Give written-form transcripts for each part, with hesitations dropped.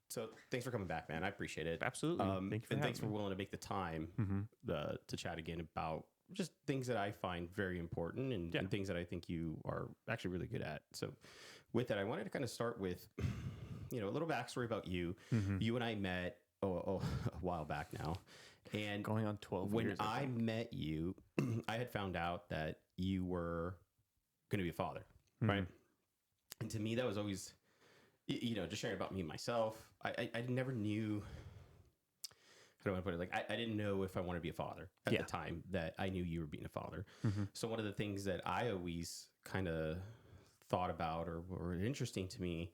So thanks for coming back, man. I appreciate it. Absolutely. Thank you for And thanks having for me. willing to make the time to chat again about just things that I find very important and, Yeah. and things that I think you are actually really good at. So with that, I wanted to kind of start with, a little backstory about you. You and I met a while back now. And Going on 12 when years. I think. met you, I had found out that you were going to be a father, right? And to me, that was always, just sharing about me and myself. I never knew, how do I want to put it? Like, I didn't know if I wanted to be a father at Yeah. the time that I knew you were being a father. So one of the things that I always kind of thought about or were interesting to me,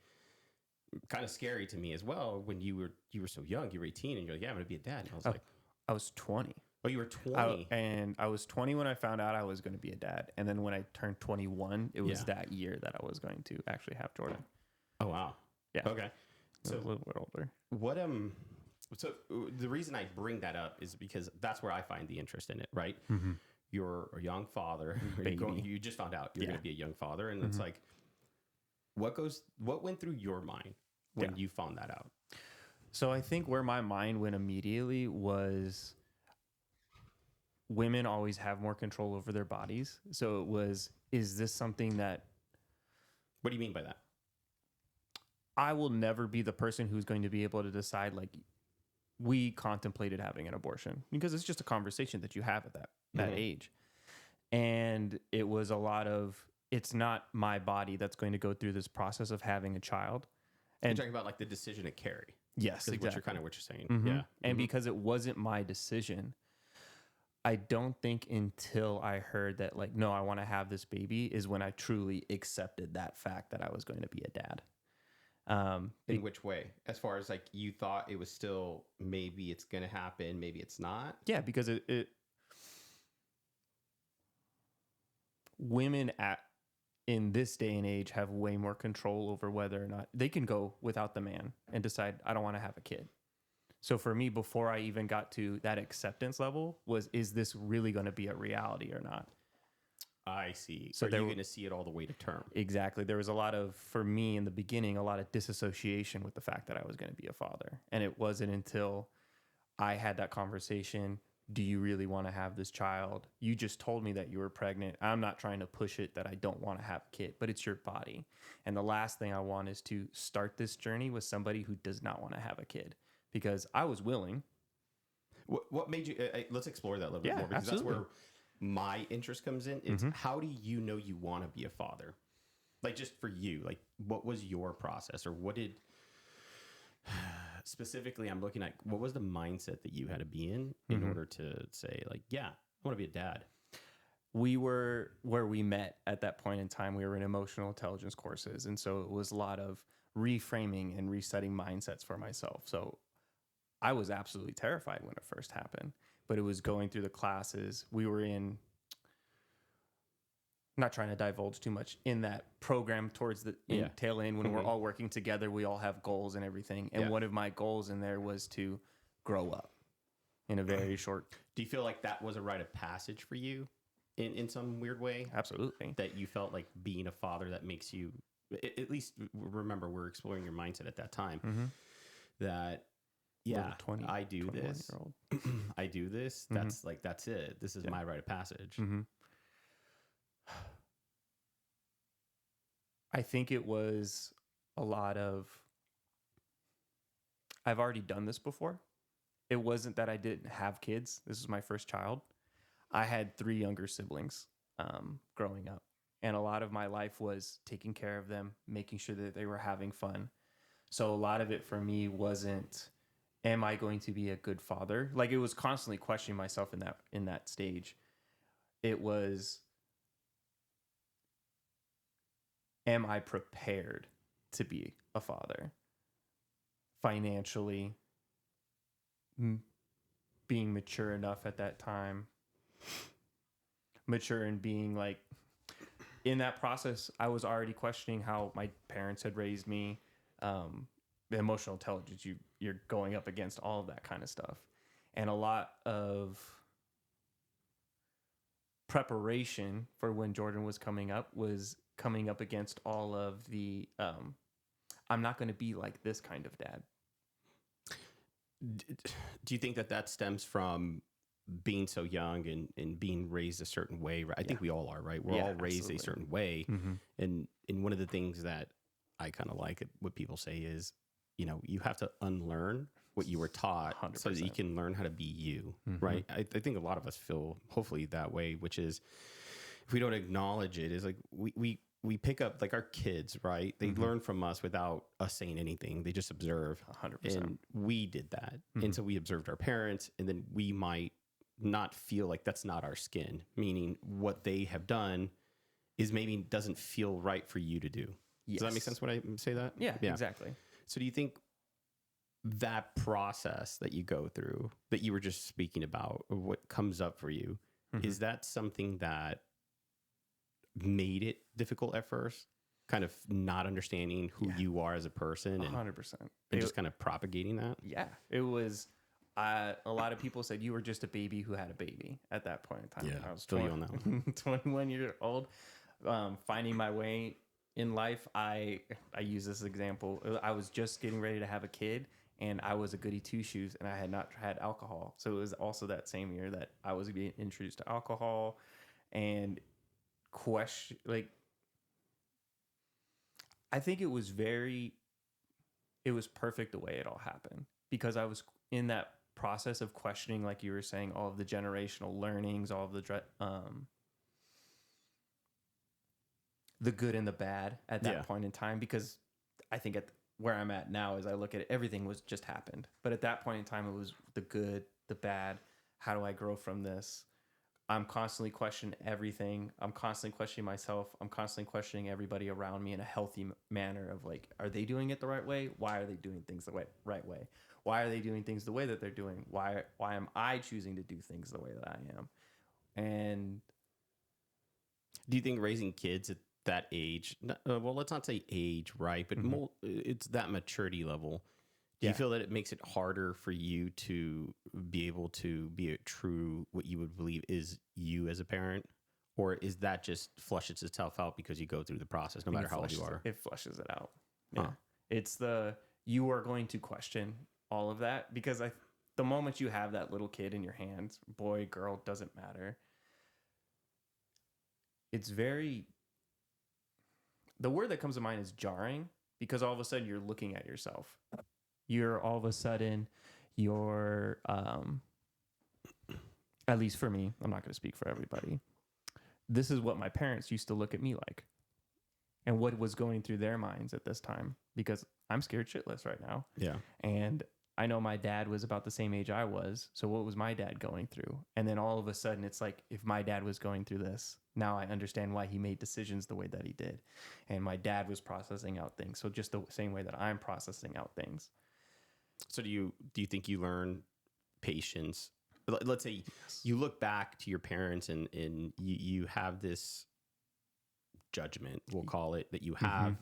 kind of scary to me as well, when you were so young, you were 18 and you're like, yeah, I'm going to be a dad. And I was like, I was 20. oh, you were 20. And I was 20 when I found out I was going to be a dad. And then when I turned 21, it was Yeah. that year that I was going to actually have Jordan. Oh, wow. Yeah. Okay. So So a little bit older. what the reason I bring that up is because that's where I find the interest in it, right? You're a young father. Baby. You just found out you're Yeah. going to be a young father, and it's like, what went through your mind when you found that out? So I think where my mind went immediately was women always have more control over their bodies. So it was, is this something that What do you mean by that? I will never be the person who's going to be able to decide, like, we contemplated having an abortion, because it's just a conversation that you have at that age. And it was a lot of, it's not my body that's going to go through this process of having a child. You're And talking about like the decision to carry. yes, Is exactly. what you're saying. Yeah. And because it wasn't my decision, I don't think until I heard that, like, no, I want to have this baby, is when I truly accepted that fact that I was going to be a dad. In which way? As far as like you thought it was still, maybe it's going to happen, maybe it's not. Yeah, because it women in this day and age have way more control over whether or not they can go without the man and decide, I don't want to have a kid. So for me, before I even got to that acceptance level, is this really going to be a reality or not? I see. So Are you going to see it all the way to term? Exactly. There was a lot of, for me in the beginning, a lot of disassociation with the fact that I was going to be a father. And it wasn't until I had that conversation, do you really want to have this child? You just told me that you were pregnant. I'm not trying to push it that I don't want to have a kid, but it's your body. And the last thing I want is to start this journey with somebody who does not want to have a kid, because I was willing. What made you? Let's explore that a little bit Yeah, more, because absolutely. that's where my interest comes in. It's how do you know you want to be a father? Like, just for you, like, what was your process, or what did specifically? I'm looking at, what was the mindset that you had to be in order to say, like, yeah, I want to be a dad. We were, where we met at that point in time, we were in emotional intelligence courses. And so it was a lot of reframing and resetting mindsets for myself. So I was absolutely terrified when it first happened, but it was going through the classes. We were in, not trying to divulge too much, in that program towards the tail end when we're all working together, we all have goals and everything. And one of my goals in there was to grow up in a very short. Do you feel like that was a rite of passage for you in some weird way? Absolutely. That you felt like being a father, that makes you, at least remember, we're exploring your mindset at that time, that, yeah, 20, I do this. I do this. That's like, that's it. This is my rite of passage. I think it was a lot of, I've already done this before. It wasn't that I didn't have kids. This was my first child. I had 3 younger siblings growing up. And a lot of my life was taking care of them, making sure that they were having fun. So a lot of it for me wasn't, am I going to be a good father? Like, it was constantly questioning myself in that stage. It was, am I prepared to be a father? Financially, being mature enough at that time. Mature and being like, in that process, I was already questioning how my parents had raised me. The emotional intelligence, you're going up against all of that kind of stuff. And a lot of preparation for when Jordan was coming up against all of the I'm not going to be like this kind of dad. Do you think that that stems from being so young and being raised a certain way? Right? I think we all are, right? We're all raised a certain way. And one of the things that I kind of like what people say is, you know, you have to unlearn what you were taught 100%. so that you can learn how to be you, right? I think a lot of us feel hopefully that way, which is if we don't acknowledge it, is like we pick up like our kids, right? They learn from us without us saying anything. They just observe. 100%. And we did that. And so we observed our parents, and then we might not feel like that's not our skin, meaning what they have done is maybe doesn't feel right for you to do. Does that make sense when I say that? Yeah, exactly. So do you think that process that you go through that you were just speaking about, or what comes up for you, is that something that made it difficult at first? Kind of not understanding who you are as a person, and 100%. and just kind of propagating that? Yeah, it was. A lot of people said you were just a baby who had a baby at that point in time. Yeah, I was feel you on that one. 21 years old, finding my way in life. I use this example. I was just getting ready to have a kid, and I was a goody two shoes, and I had not had alcohol. So it was also that same year that I was being introduced to alcohol, and I think it was perfect the way it all happened, because I was in that process of questioning, like you were saying, all of the generational learnings, all of the good and the bad at that point in time. Because I think where I'm at now, as I look at it, everything was just happened. But at that point in time, it was the good, the bad. How do I grow from this? I'm constantly questioning everything. I'm constantly questioning myself. I'm constantly questioning everybody around me in a healthy manner of like, are they doing it the right way? Why are they doing things the right way? Why are they doing things the way that they're doing? Why am I choosing to do things the way that I am? And do you think raising kids at that age, well, let's not say age, right? But it's that maturity level. Do you feel that it makes it harder for you to be able to be a true, what you would believe is you as a parent? Or is that just flushes itself out because you go through the process no matter how old you are? It flushes it out. Yeah. It's you are going to question all of that, because the moment you have that little kid in your hands, boy, girl, doesn't matter. It's the word that comes to mind is jarring, because all of a sudden you're looking at yourself. You're at least for me, I'm not going to speak for everybody. This is what my parents used to look at me like, and what was going through their minds at this time, because I'm scared shitless right now. Yeah. And I know my dad was about the same age I was. So what was my dad going through? And then all of a sudden it's like, if my dad was going through this, now I understand why he made decisions the way that he did. And my dad was processing out things. So just the same way that I'm processing out things. So do you think you learn patience? Let's say you look back to your parents and you have this judgment, we'll call it, that you have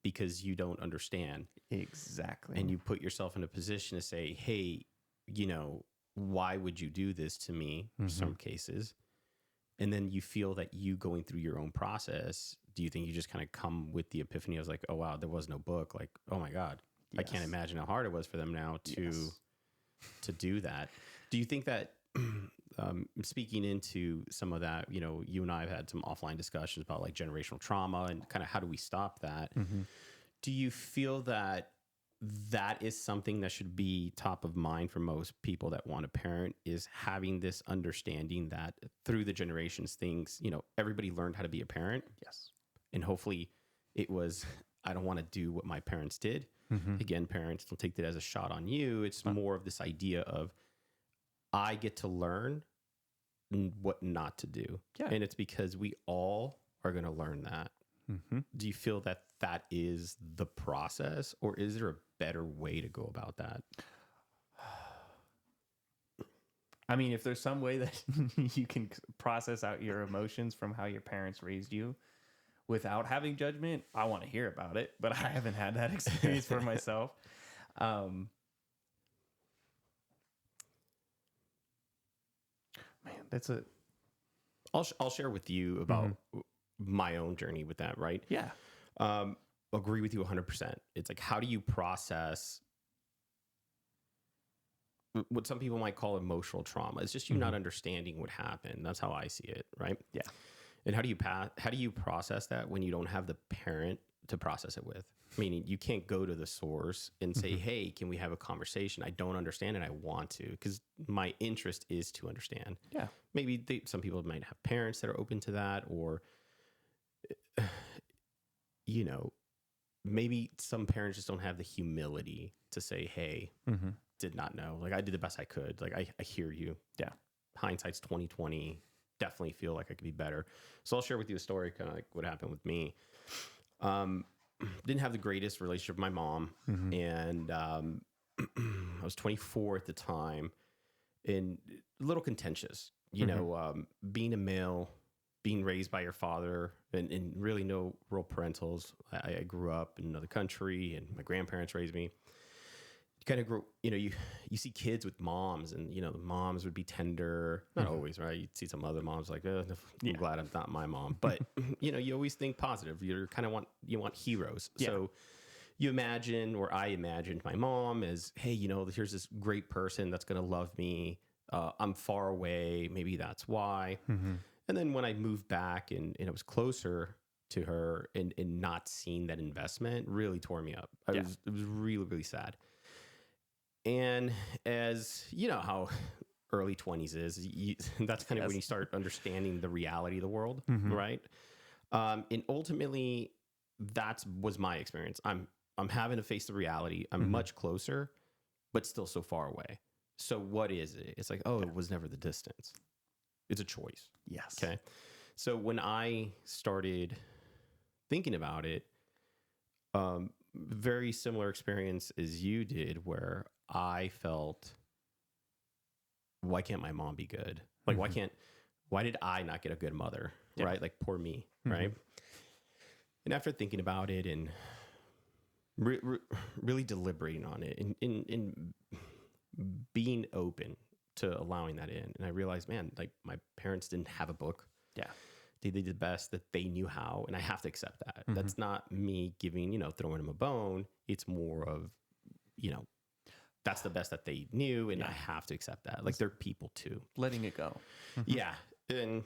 because you don't understand. Exactly. And you put yourself in a position to say, hey, you know, why would you do this to me in some cases? And then you feel that you going through your own process, do you think you just kind of come with the epiphany? I was like, oh, wow, there was no book. Like, oh my God. I can't imagine how hard it was for them now to do that. Do you think that speaking into some of that, you know, you and I have had some offline discussions about like generational trauma and kind of how do we stop that? Do you feel that that is something that should be top of mind for most people that want to parent, is having this understanding that through the generations, things, you know, everybody learned how to be a parent. Yes. And hopefully it was, I don't want to do what my parents did. Again, parents, don't take that as a shot on you. It's more of this idea of I get to learn what not to do. Yeah. And it's because we all are going to learn that. Do you feel that that is the process, or is there a better way to go about that? I mean, if there's some way that you can process out your emotions from how your parents raised you without having judgment, I want to hear about it, but I haven't had that experience for myself. Man, that's I'll share with you about my own journey with that, right? Yeah. agree with you 100%. It's like, how do you process what some people might call emotional trauma? It's just you not understanding what happened. That's how I see it, right? Yeah. And how do you process that when you don't have the parent to process it with? Meaning you can't go to the source and say, hey, can we have a conversation? I don't understand and I want to, because my interest is to understand. Yeah. Maybe some people might have parents that are open to that, or, you know, maybe some parents just don't have the humility to say, hey, did not know. Like, I did the best I could. Like, I hear you. Yeah. Hindsight's 2020. Definitely feel like I could be better. So I'll share with you a story, kind of like what happened with me. Didn't have the greatest relationship with my mom, and I was 24 at the time, and a little contentious. You know, being a male, being raised by your father, and really no real parentals. I grew up in another country, and my grandparents raised me. You kind of grow, you know, you see kids with moms, and, you know, the moms would be tender. Not always, right? You'd see some other moms like, I'm glad I'm not my mom. But, you know, you always think positive. You kind of want heroes. Yeah. So you imagine, or I imagined my mom as, hey, you know, here's this great person that's going to love me. I'm far away. Maybe that's why. And then when I moved back and I was closer to her, and not seeing that investment really tore me up. It was really, really sad. And as you know how early 20s is, that's kind of when you start understanding the reality of the world, right? And ultimately, that was my experience. I'm having to face the reality. I'm much closer, but still so far away. So what is it? It's like, it was never the distance. It's a choice. Yes. Okay. So when I started thinking about it, very similar experience as you did, where I felt, why can't my mom be good? Like, why did I not get a good mother? Yeah. Right? Like, poor me. Right. And after thinking about it and really deliberating on it, and being open to allowing that in, and I realized, man, like, my parents didn't have a book. Yeah. They did the best that they knew how, and I have to accept that. That's not me giving, throwing them a bone. It's more of, that's the best that they knew, and I have to accept that. Like, they're people too. Letting it go. Yeah. And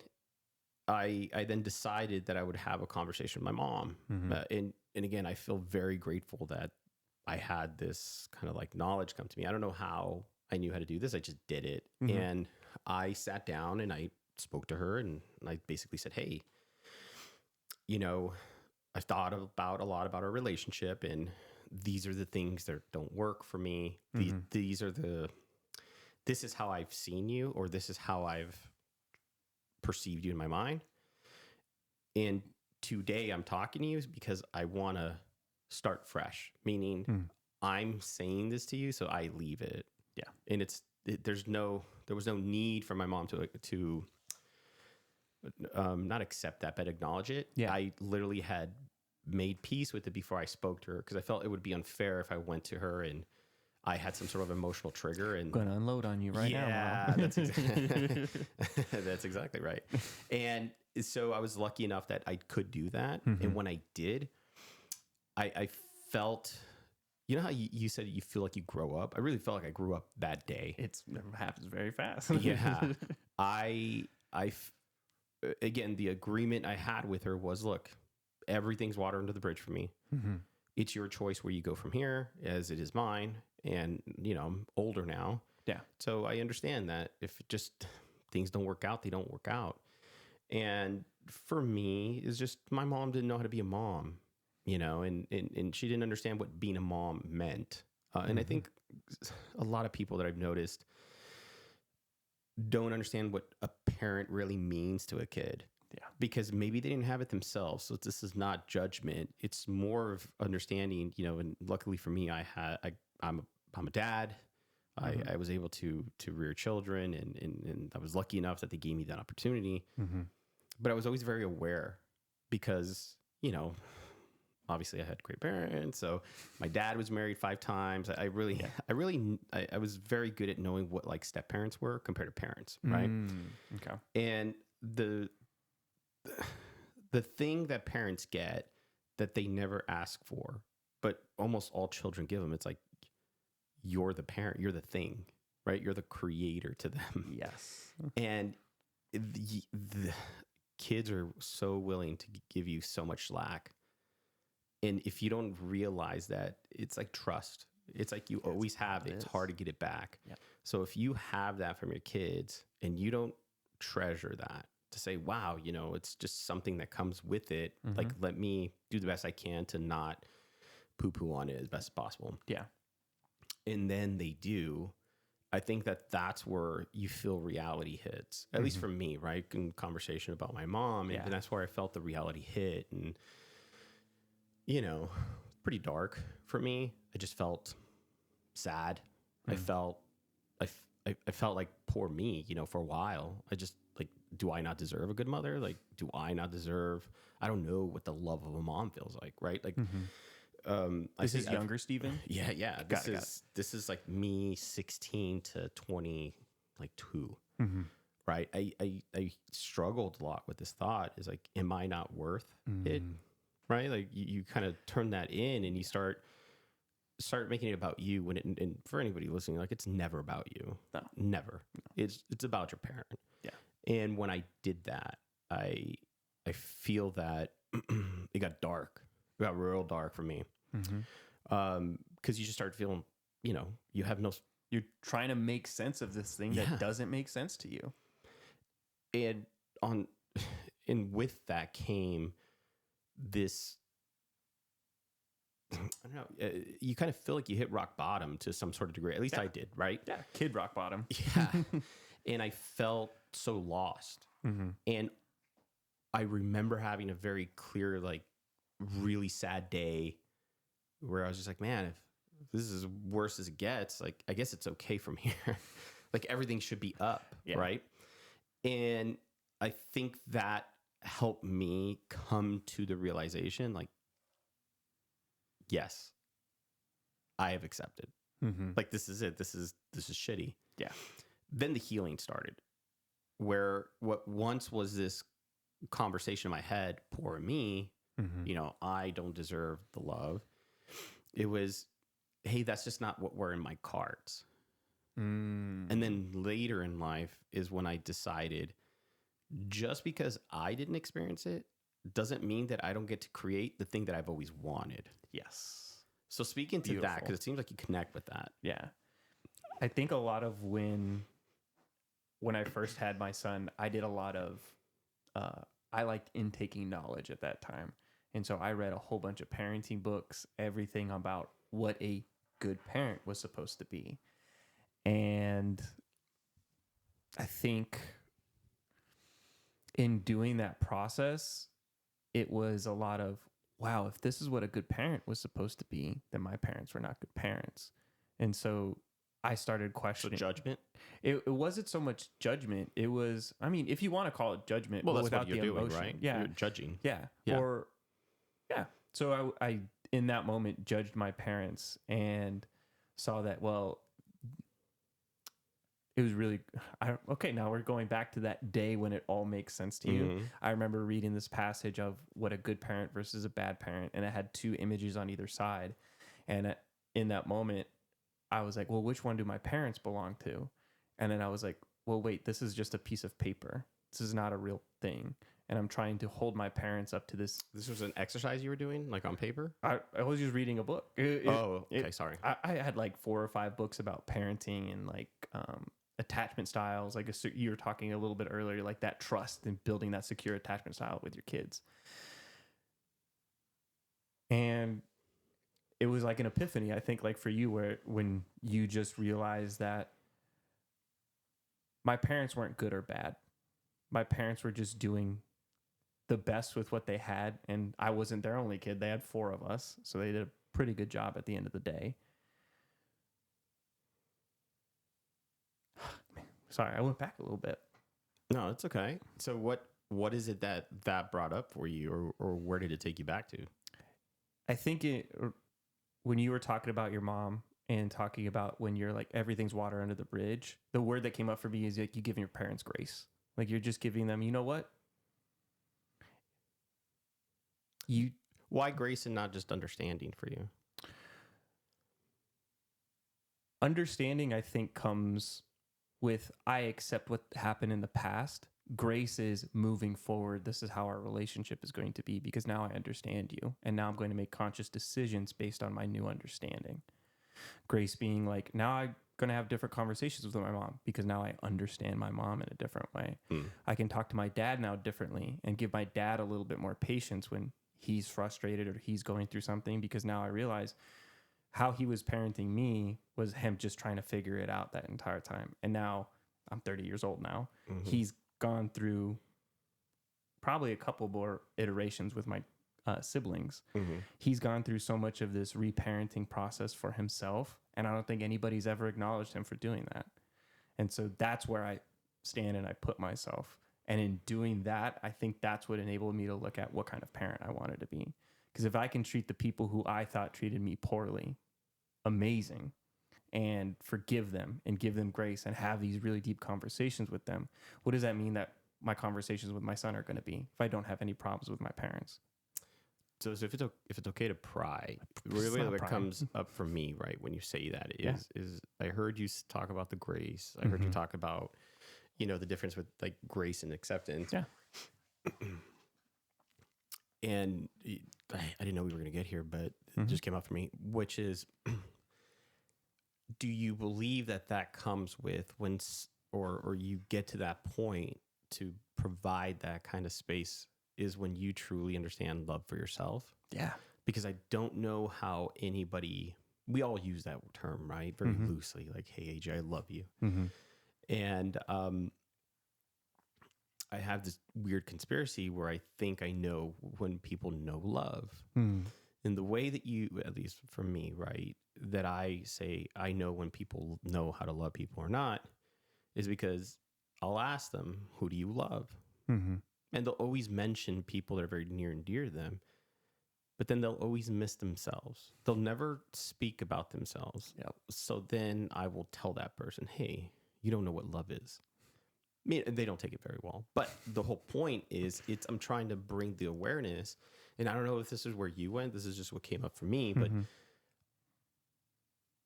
I then decided that I would have a conversation with my mom. And again, I feel very grateful that I had this kind of like knowledge come to me. I don't know how I knew how to do this. I just did it. And I sat down and I spoke to her, and I basically said, hey, I've thought about a lot about our relationship, and these are the things that don't work for me. This is how I've seen you, or this is how I've perceived you in my mind. And today I'm talking to you because I want to start fresh, meaning I'm saying this to you, so I leave it. Yeah. And there was no need for my mom to not accept that, but acknowledge it. Yeah. I literally had made peace with it before I spoke to her, because I felt it would be unfair if I went to her and I had some sort of emotional trigger and going to unload on you right now. Yeah, that's exactly right. And so I was lucky enough that I could do that. And when I did, I felt, you know how you said you feel like you grow up? I really felt like I grew up that day. It happens very fast. Yeah. Again, the agreement I had with her was, look, everything's water under the bridge for me. It's your choice where you go from here, as it is mine. And, I'm older now. Yeah. So I understand that if just things don't work out, they don't work out. And for me, it's just my mom didn't know how to be a mom, and she didn't understand what being a mom meant. And I think a lot of people that I've noticed don't understand what a parent really means to a kid. Yeah. Because maybe they didn't have it themselves. So this is not judgment. It's more of understanding, and luckily for me, I'm a dad. I was able to rear children, and I was lucky enough that they gave me that opportunity. But I was always very aware because, obviously I had great parents. So my dad was married 5 times. I was very good at knowing what like step parents were compared to parents. Right. Okay. And the thing that parents get that they never ask for, but almost all children give them. It's like, you're the parent, you're the thing, right? You're the creator to them. Yes. And the kids are so willing to give you so much slack. And if you don't realize that, it's like trust. It's like you always have it. It's hard to get it back. Yep. So if you have that from your kids and you don't treasure that, to say, wow, you know, it's just something that comes with it. Like, let me do the best I can to not poo-poo on it as best as possible. Yeah. And then they do. I think that that's where you feel reality hits, at least for me, right? In conversation about my mom. And that's where I felt the reality hit. And, you know, pretty dark for me. I just felt sad. I felt like poor me, you know, for a while. I just like, do I not deserve a good mother? Like, do I not deserve, I don't know what the love of a mom feels like, right? Like, This is younger Steven? Yeah. This is like me 16 to 20, like 2, right? I struggled a lot with this thought is like, am I not worth it? Right? Like you kind of turn that in and you start making it about you when and for anybody listening, like it's never about you. No. Never. No. It's about your parent. Yeah. And when I did that, I feel that it got dark. It got real dark for me. Because you just start feeling, you know, you have no. You're trying to make sense of this thing that doesn't make sense to you. And with that came this. I don't know. You kind of feel like you hit rock bottom to some sort of degree. At least I did, right? Yeah, kid rock bottom. Yeah. And I felt so lost. And I remember having a very clear, like, really sad day where I was just like, man, if this is as worse as it gets, like, I guess it's okay from here. Like, everything should be up, right? And I think that helped me come to the realization, like, yes, I have accepted. Like, this is it. This is shitty. Yeah. Then the healing started, where what once was this conversation in my head, poor me, you know, I don't deserve the love. It was, hey, that's just not what were in my cards. And then later in life is when I decided, just because I didn't experience it doesn't mean that I don't get to create the thing that I've always wanted. Yes. So speaking to that, because it seems like you connect with that. Yeah. I think a lot of when I first had my son, I did a lot of, I liked intaking knowledge at that time. And so I read a whole bunch of parenting books, everything about what a good parent was supposed to be. And I think in doing that process, it was a lot of, wow, if this is what a good parent was supposed to be, then my parents were not good parents. And so I started questioning. So judgment? It wasn't so much judgment. It was, I mean, if you want to call it judgment, well, but that's without what you're the doing, emotion. right? Yeah. You're judging. Yeah. Yeah. Or, yeah. So I, in that moment, judged my parents and saw that, well, it was really, okay, now we're going back to that day when it all makes sense to you. I remember reading this passage of what a good parent versus a bad parent, and it had 2 images on either side. And in that moment, I was like, well, which one do my parents belong to? And then I was like, well, wait, this is just a piece of paper. This is not a real thing. And I'm trying to hold my parents up to this. This was an exercise you were doing, like on paper? I was just reading a book. Sorry. I had like 4 or 5 books about parenting and like attachment styles. Like you were talking a little bit earlier, like that trust and building that secure attachment style with your kids. And it was like an epiphany, I think, like for you, where when you just realized that my parents weren't good or bad. My parents were just doing the best with what they had. And I wasn't their only kid. They had 4 of us. So they did a pretty good job at the end of the day. Sorry, I went back a little bit. No, it's okay. So what is it that brought up for you, or where did it take you back to? I think when you were talking about your mom and talking about when you're like, everything's water under the bridge, the word that came up for me is like, you giving your parents grace. Like you're just giving them, you know what? Why grace and not just understanding for you? Understanding, I think, comes with I accept what happened in the past. Grace is moving forward. This is how our relationship is going to be because now I understand you. And now I'm going to make conscious decisions based on my new understanding. Grace being like, now I'm going to have different conversations with my mom because now I understand my mom in a different way. I can talk to my dad now differently and give my dad a little bit more patience when he's frustrated or he's going through something because now I realize how he was parenting me was him just trying to figure it out that entire time. And now I'm 30 years old now. He's gone through probably a couple more iterations with my siblings. He's gone through so much of this reparenting process for himself. And I don't think anybody's ever acknowledged him for doing that. And so that's where I stand and I put myself. And in doing that, I think that's what enabled me to look at what kind of parent I wanted to be. Because if I can treat the people who I thought treated me poorly amazing and forgive them and give them grace and have these really deep conversations with them, what does that mean that my conversations with my son are going to be if I don't have any problems with my parents? So if it's okay to pry, It's really not what prying. comes up for me, right, when you say that Yeah. is I heard you talk about the grace. I heard you talk about, the difference with like grace and acceptance. Yeah. And I didn't know we were going to get here, but it just came up for me, which is, do you believe that comes with when, or you get to that point to provide that kind of space is when you truly understand love for yourself? Yeah. Because I don't know how anybody, we all use that term, right? Very loosely, like, hey, AJ, I love you. And I have this weird conspiracy where I think I know when people know love. And the way that you, at least for me, right, that I say I know when people know how to love people or not is because I'll ask them, who do you love? And they'll always mention people that are very near and dear to them, but then they'll always miss themselves. They'll never speak about themselves. Yep. So then I will tell that person, hey, you don't know what love is. I mean, they don't take it very well, but the whole point is I'm trying to bring the awareness, and I don't know if this is where you went. This is just what came up for me, but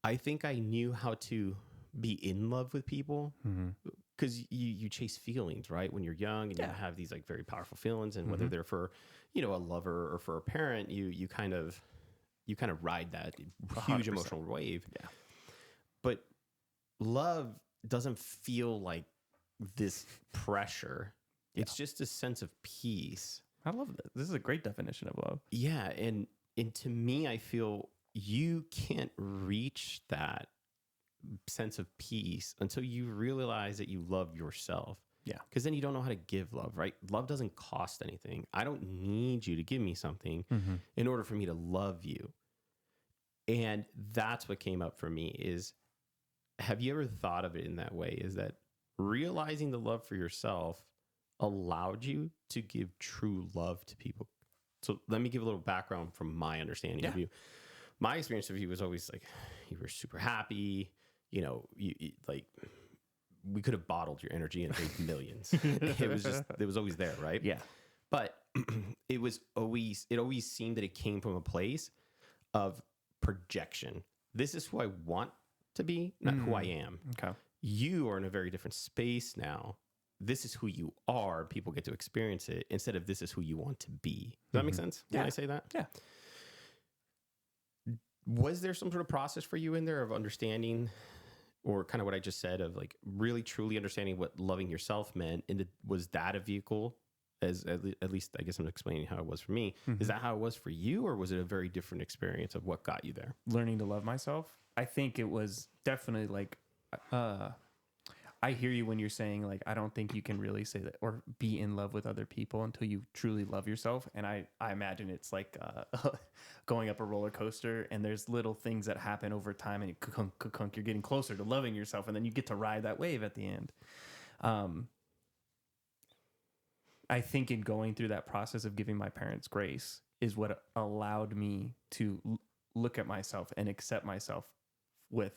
I think I knew how to be in love with people because you chase feelings, right? When you're young and you have these like very powerful feelings, and whether they're for, a lover or for a parent, you kind of ride that huge 100%. emotional wave. Yeah. But love doesn't feel like this pressure. It's just a sense of peace. I love this. This is a great definition of love. Yeah, and to me, I feel you can't reach that sense of peace until you realize that you love yourself. Yeah. Because then you don't know how to give love, right? Love doesn't cost anything. I don't need you to give me something in order for me to love you. And that's what came up for me is, have you ever thought of it in that way? Is that realizing the love for yourself allowed you to give true love to people? So let me give a little background from my understanding of you. My experience of you was always like, you were super happy, you like, we could have bottled your energy and made millions. It was always there, right? Yeah. But it always seemed that it came from a place of projection. This is who I want to be, not who I am. Okay. You are in a very different space now. This is who you are. People get to experience it instead of this is who you want to be. Does that make sense when I say that? Yeah. Was there some sort of process for you in there of understanding, or kind of what I just said of like really truly understanding what loving yourself meant? And was that a vehicle? At least I guess I'm explaining how it was for me. Is that how it was for you, or was it a very different experience of what got you there? Learning to love myself. I think it was definitely like, I hear you when you're saying like, I don't think you can really say that or be in love with other people until you truly love yourself. And I imagine it's like going up a roller coaster and there's little things that happen over time and you're getting closer to loving yourself. And then you get to ride that wave at the end. I think in going through that process of giving my parents grace is what allowed me to look at myself and accept myself with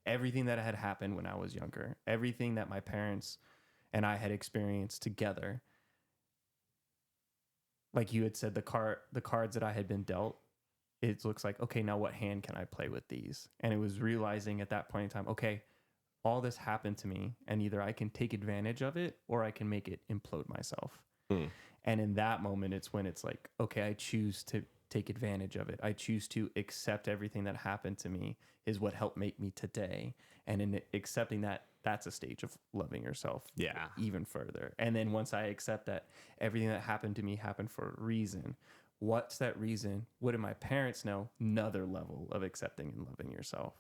everything that had happened when I was younger, everything that my parents and I had experienced together. like you had said, the cards that I had been dealt, it looks like, okay, now what hand can I play with these? And it was realizing at that point in time, okay, all this happened to me, and either I can take advantage of it or I can make it implode myself. Mm. And in that moment, it's when it's like, okay, I choose to take advantage of it. I choose to accept everything that happened to me is what helped make me today. And in accepting that, that's a stage of loving yourself Yeah. even further. And then once I accept that everything that happened to me happened for a reason, what's that reason? What do my parents know? Another level of accepting and loving yourself.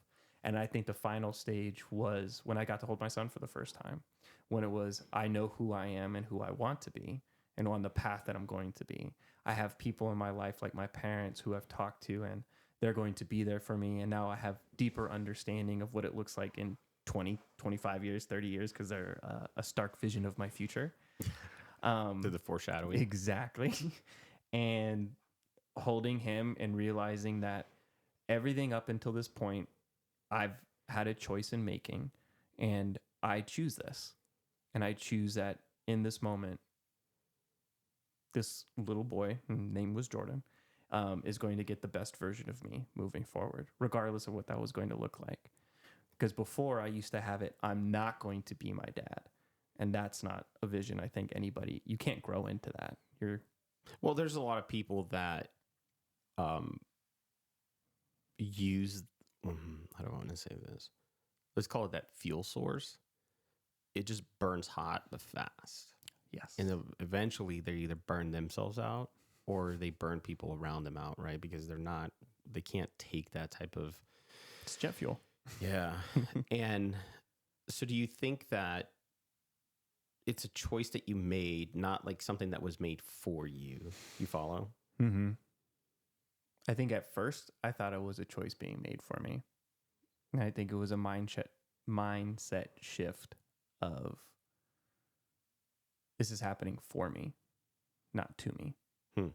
And I think the final stage was when I got to hold my son for the first time, when it was, I know who I am and who I want to be and on the path that I'm going to be. I have people in my life like my parents who I've talked to, and they're going to be there for me. And now I have deeper understanding of what it looks like in 20, 25 years, 30 years, because they're a stark vision of my future. Through the foreshadowing. Exactly. And holding him and realizing that everything up until this point, I've had a choice in making, and I choose this. And I choose that in this moment, this little boy, whose name was Jordan, is going to get the best version of me moving forward, regardless of what that was going to look like. Because before I used to have it, I'm not going to be my dad. And that's not a vision. I think you can't grow into that. Well, there's a lot of people that use, I don't want to say this. Let's call it that fuel source. It just burns hot but fast. Yes. And eventually they either burn themselves out or they burn people around them out, right? Because they can't take that type of... It's jet fuel. Yeah. And so do you think that it's a choice that you made, not like something that was made for you? You follow? Mm-hmm. I think at first I thought it was a choice being made for me. And I think it was a mindset shift of, this is happening for me, not to me. It's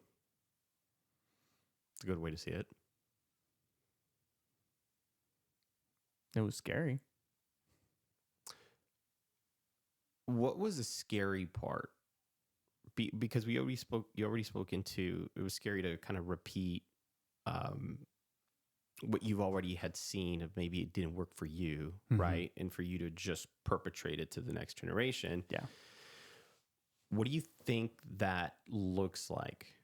a good way to see it. It was scary. What was the scary part? Because you already spoke into, it was scary to kind of repeat what you've already had seen of maybe it didn't work for you, right? And for you to just perpetrate it to the next generation. Yeah. What do you think that looks like?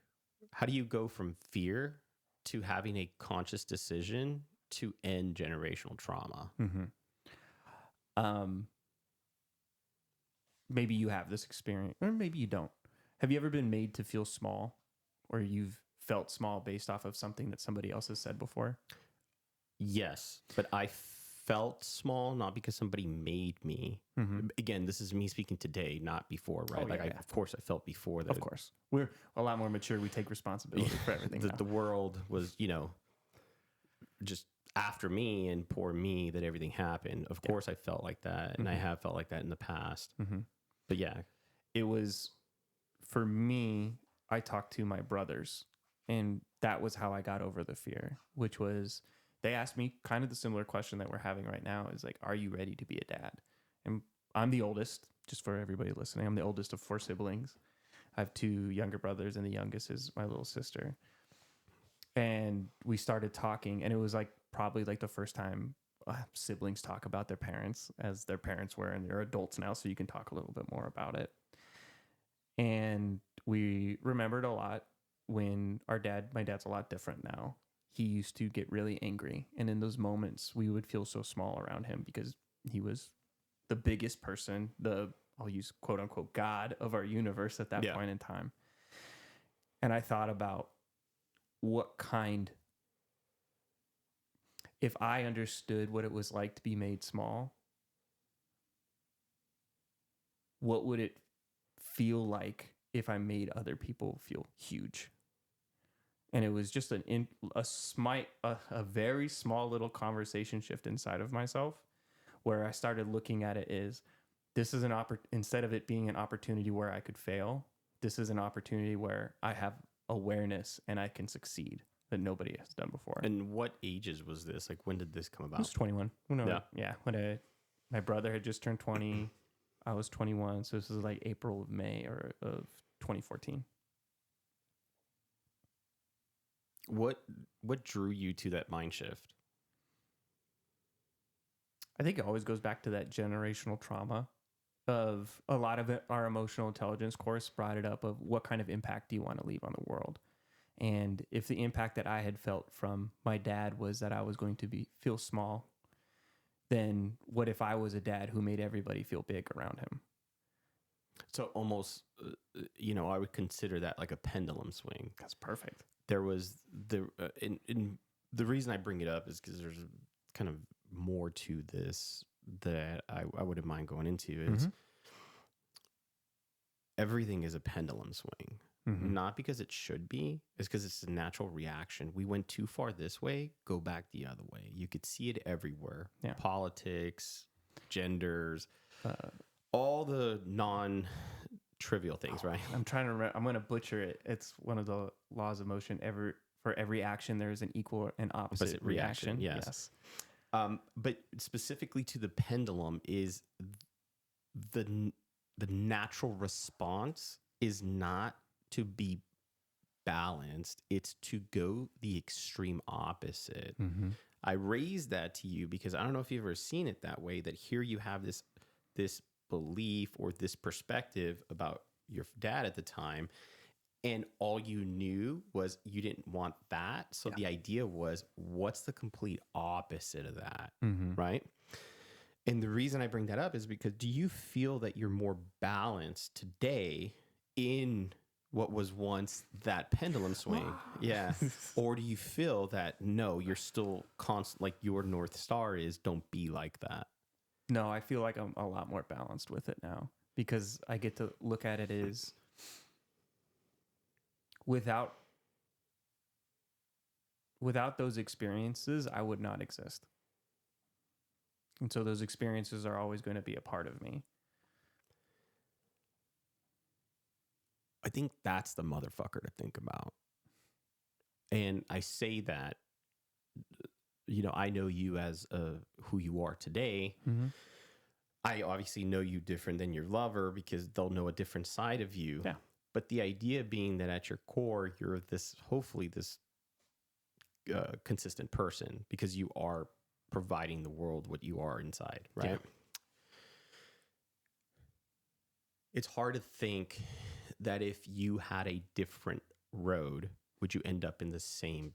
How do you go from fear to having a conscious decision to end generational trauma? Maybe you have this experience, or maybe you don't. Have you ever been made to feel small, or you've felt small based off of something that somebody else has said before? Yes, but I felt small, not because somebody made me. Again, this is me speaking today, not before, right? Of course I felt before that. Of course. We're a lot more mature. We take responsibility for everything. The world was, just after me and poor me that everything happened. Of course I felt like that, and I have felt like that in the past. But yeah. It was, for me, I talked to my brothers, and that was how I got over the fear, which was, they asked me kind of the similar question that we're having right now, is like, are you ready to be a dad? And I'm the oldest, just for everybody listening. I'm the oldest of 4 siblings. I have 2 younger brothers, and the youngest is my little sister. And we started talking, and it was like probably like the first time siblings talk about their parents as their parents were, and they're adults now, so you can talk a little bit more about it. And we remembered a lot when my dad's a lot different now. He used to get really angry, and in those moments we would feel so small around him because he was the biggest person, I'll use quote unquote God of our universe at that point in time. And I thought about if I understood what it was like to be made small, what would it feel like if I made other people feel huge? And it was just a very small little conversation shift inside of myself, where I started looking at it as, this is instead of it being an opportunity where I could fail, this is an opportunity where I have awareness and I can succeed that nobody has done before. And what ages was this? Like, when did this come about? I was 21. Yeah. When my brother had just turned 20, I was 21. So this was like May of 2014. What drew you to that mind shift? I think it always goes back to that generational trauma of a lot of it. Our emotional intelligence course brought it up of what kind of impact do you want to leave on the world? And if the impact that I had felt from my dad was that I was going to feel small, then what if I was a dad who made everybody feel big around him? So almost, I would consider that like a pendulum swing. That's perfect. There was and the reason I bring it up is because there's kind of more to this that I wouldn't mind going into is everything is a pendulum swing. Not because it should be, it's because it's a natural reaction. We went too far this way, go back the other way. You could see it everywhere. Yeah. Politics, genders, all the non-trivial things, right? I'm trying to remember. I'm going to butcher it. It's one of the laws of motion. For every action, there is an equal and opposite reaction. Yes. But specifically to the pendulum is the natural response is not to be balanced. It's to go the extreme opposite. I raised that to you because I don't know if you've ever seen it that way, that here you have this belief or this perspective about your dad at the time, and all you knew was you didn't want that. So the idea was, what's the complete opposite of that? Right? And the reason I bring that up is because do you feel that you're more balanced today in what was once that pendulum swing? Yeah. Or do you feel that, no, you're still constant, like your North Star is don't be like that? No, I feel like I'm a lot more balanced with it now because I get to look at it as without those experiences, I would not exist. And so those experiences are always going to be a part of me. I think that's the motherfucker to think about. And I say that, I know you as who you are today. I obviously know you different than your lover because they'll know a different side of you. Yeah. But the idea being that at your core, you're hopefully this consistent person because you are providing the world what you are inside, right? Yeah. It's hard to think that if you had a different road, would you end up in the same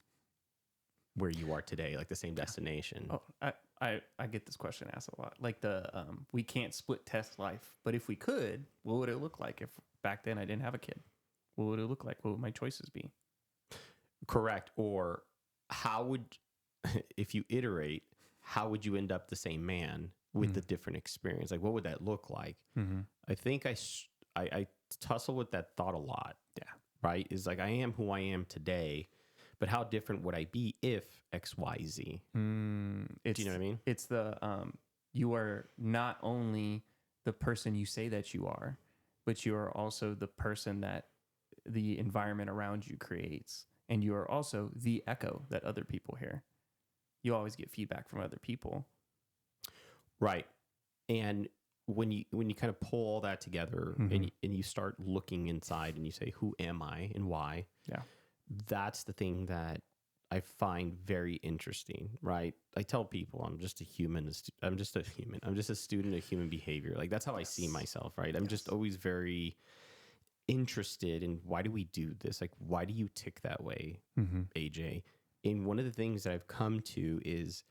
where you are today, like the same destination? Oh, I get this question asked a lot. Like we can't split test life, but if we could, what would it look like if back then I didn't have a kid? What would it look like? What would my choices be? Correct. Or how would, if you iterate, how would you end up the same man with the different experience? Like, what would that look like? I think I tussle with that thought a lot. Yeah. Right? Is like, I am who I am today, but how different would I be if X, Y, Z? Do you know what I mean? It's the, you are not only the person you say that you are, but you are also the person that the environment around you creates. And you are also the echo that other people hear. You always get feedback from other people. Right. And when you kind of pull all that together and you start looking inside and you say, who am I and why? Yeah. That's the thing that I find very interesting, right? I tell people I'm just a human. I'm just a student of human behavior. Like, that's how I see myself, right? I'm just always very interested in, why do we do this? Like, why do you tick that way, AJ? And one of the things that I've come to is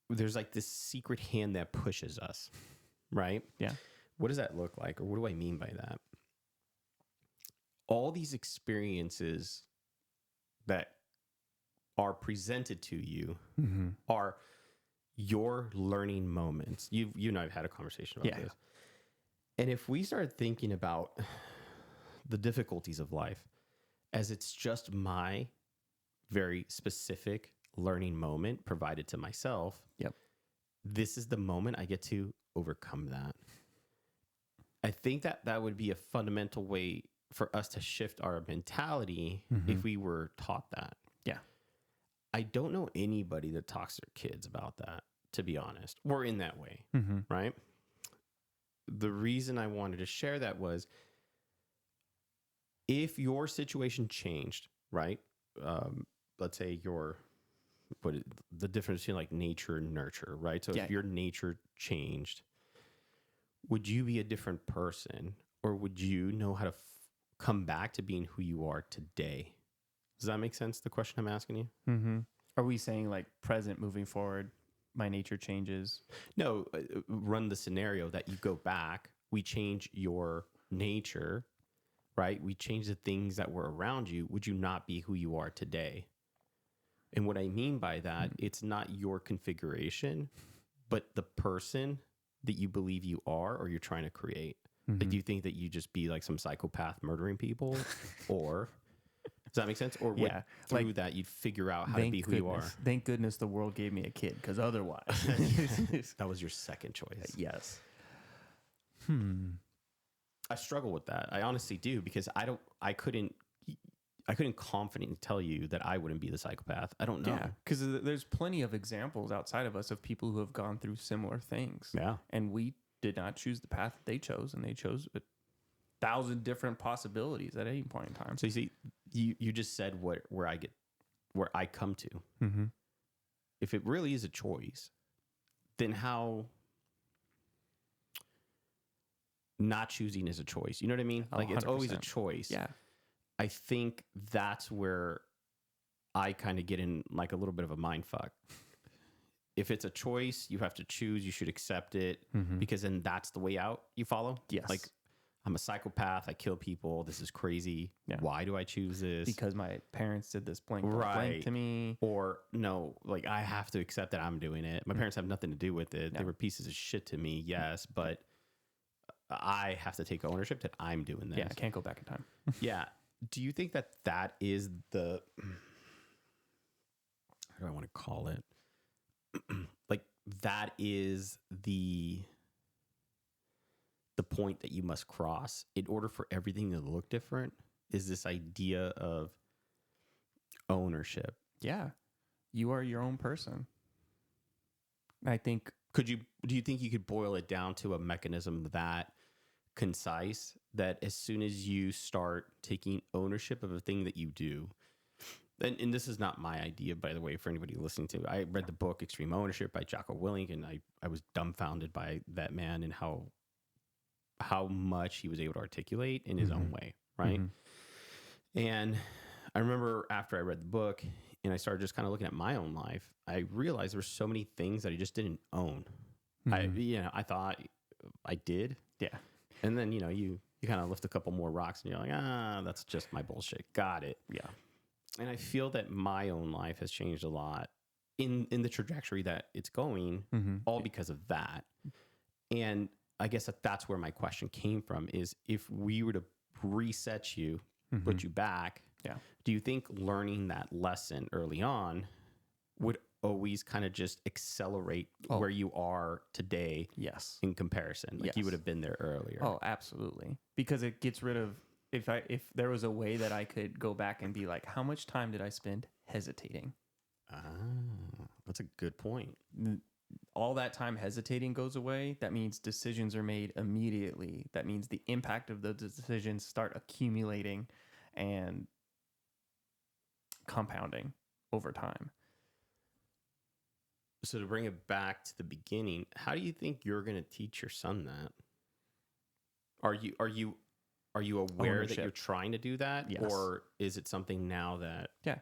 there's like this secret hand that pushes us, right? Yeah. What does that look like? Or what do I mean by that? All these experiences that are presented to you are your learning moments. You and I have had a conversation about this. And if we start thinking about the difficulties of life as it's just my very specific learning moment provided to myself, this is the moment I get to overcome that. I think that would be a fundamental way for us to shift our mentality if we were taught that. Yeah. I don't know anybody that talks to their kids about that, to be honest, or in that way, right? The reason I wanted to share that was if your situation changed, right? Let's say the difference between like nature and nurture, right? So Yeah. if your nature changed, would you be a different person, or would you know how to come back to being who you are today? Does that make sense? The question I'm asking you? Mm-hmm. Are we saying like present moving forward, my nature changes? No, run the scenario that you go back, we change your nature, right? We change the things that were around you. Would you not be who you are today? And what I mean by that, it's not your configuration, but the person that you believe you are or you're trying to create. Like, do you think that you just be like some psychopath murdering people? Or does that make sense? Or what, Yeah, through that you'd figure out how to be who you are? Thank goodness the world gave me a kid, because otherwise, That was your second choice. yes. I struggle with that. I honestly do, because I couldn't confidently tell you that I wouldn't be the psychopath. I don't know. Yeah, because there's plenty of examples outside of us of people who have gone through similar things. Yeah. And we did not choose the path that they chose, and they chose 1,000 different possibilities at any point in time. So you see, you just said where I come to. Mm-hmm. If it really is a choice, then how not choosing is a choice? You know what I mean? Oh, Like, it's always a 100%. choice. Yeah. I think that's where I kind of get in like a little bit of a mind fuck. If it's a choice, you have to choose, you should accept it, because then that's the way out. You follow? Yes. Like, I'm a psychopath, I kill people, this is crazy. Yeah. Why do I choose this? Because my parents did this blank, blank, Right. blank to me. Or no, like, I have to accept that I'm doing it. My parents have nothing to do with it. Yeah. They were pieces of shit to me, yes, but I have to take ownership that I'm doing this. Yeah, I can't go back in time. Yeah. Do you think that that is the, how do I want to call it? Like, that is the point that you must cross in order for everything to look different, is this idea of ownership. Yeah. You are your own person. I think. Do you think you could boil it down to a mechanism that concise, that as soon as you start taking ownership of a thing that you do, and this is not my idea, by the way, for anybody listening to, I read the book Extreme Ownership by Jocko Willink, and I was dumbfounded by that man and how much he was able to articulate in his own way, right? And I remember after I read the book and I started just kind of looking at my own life, I realized there were so many things that I just didn't own. I thought I did. Yeah. And then, you kind of lift a couple more rocks and you're like, that's just my bullshit. Got it. Yeah. And I feel that my own life has changed a lot in the trajectory that it's going, all because of that. And I guess that's where my question came from, is if we were to reset you, put you back, do you think learning that lesson early on would always kind of just accelerate where you are today? Yes. In comparison, like you would have been there earlier. Oh, absolutely. Because it gets rid of, if there was a way that I could go back and be like, how much time did I spend hesitating? That's a good point. All that time hesitating goes away. That means decisions are made immediately. That means the impact of those decisions start accumulating and compounding over time. So to bring it back to the beginning, how do you think you're going to teach your son that? Are you aware Ownership. that you're trying to do that? Yes. Or is it something now that... Yeah.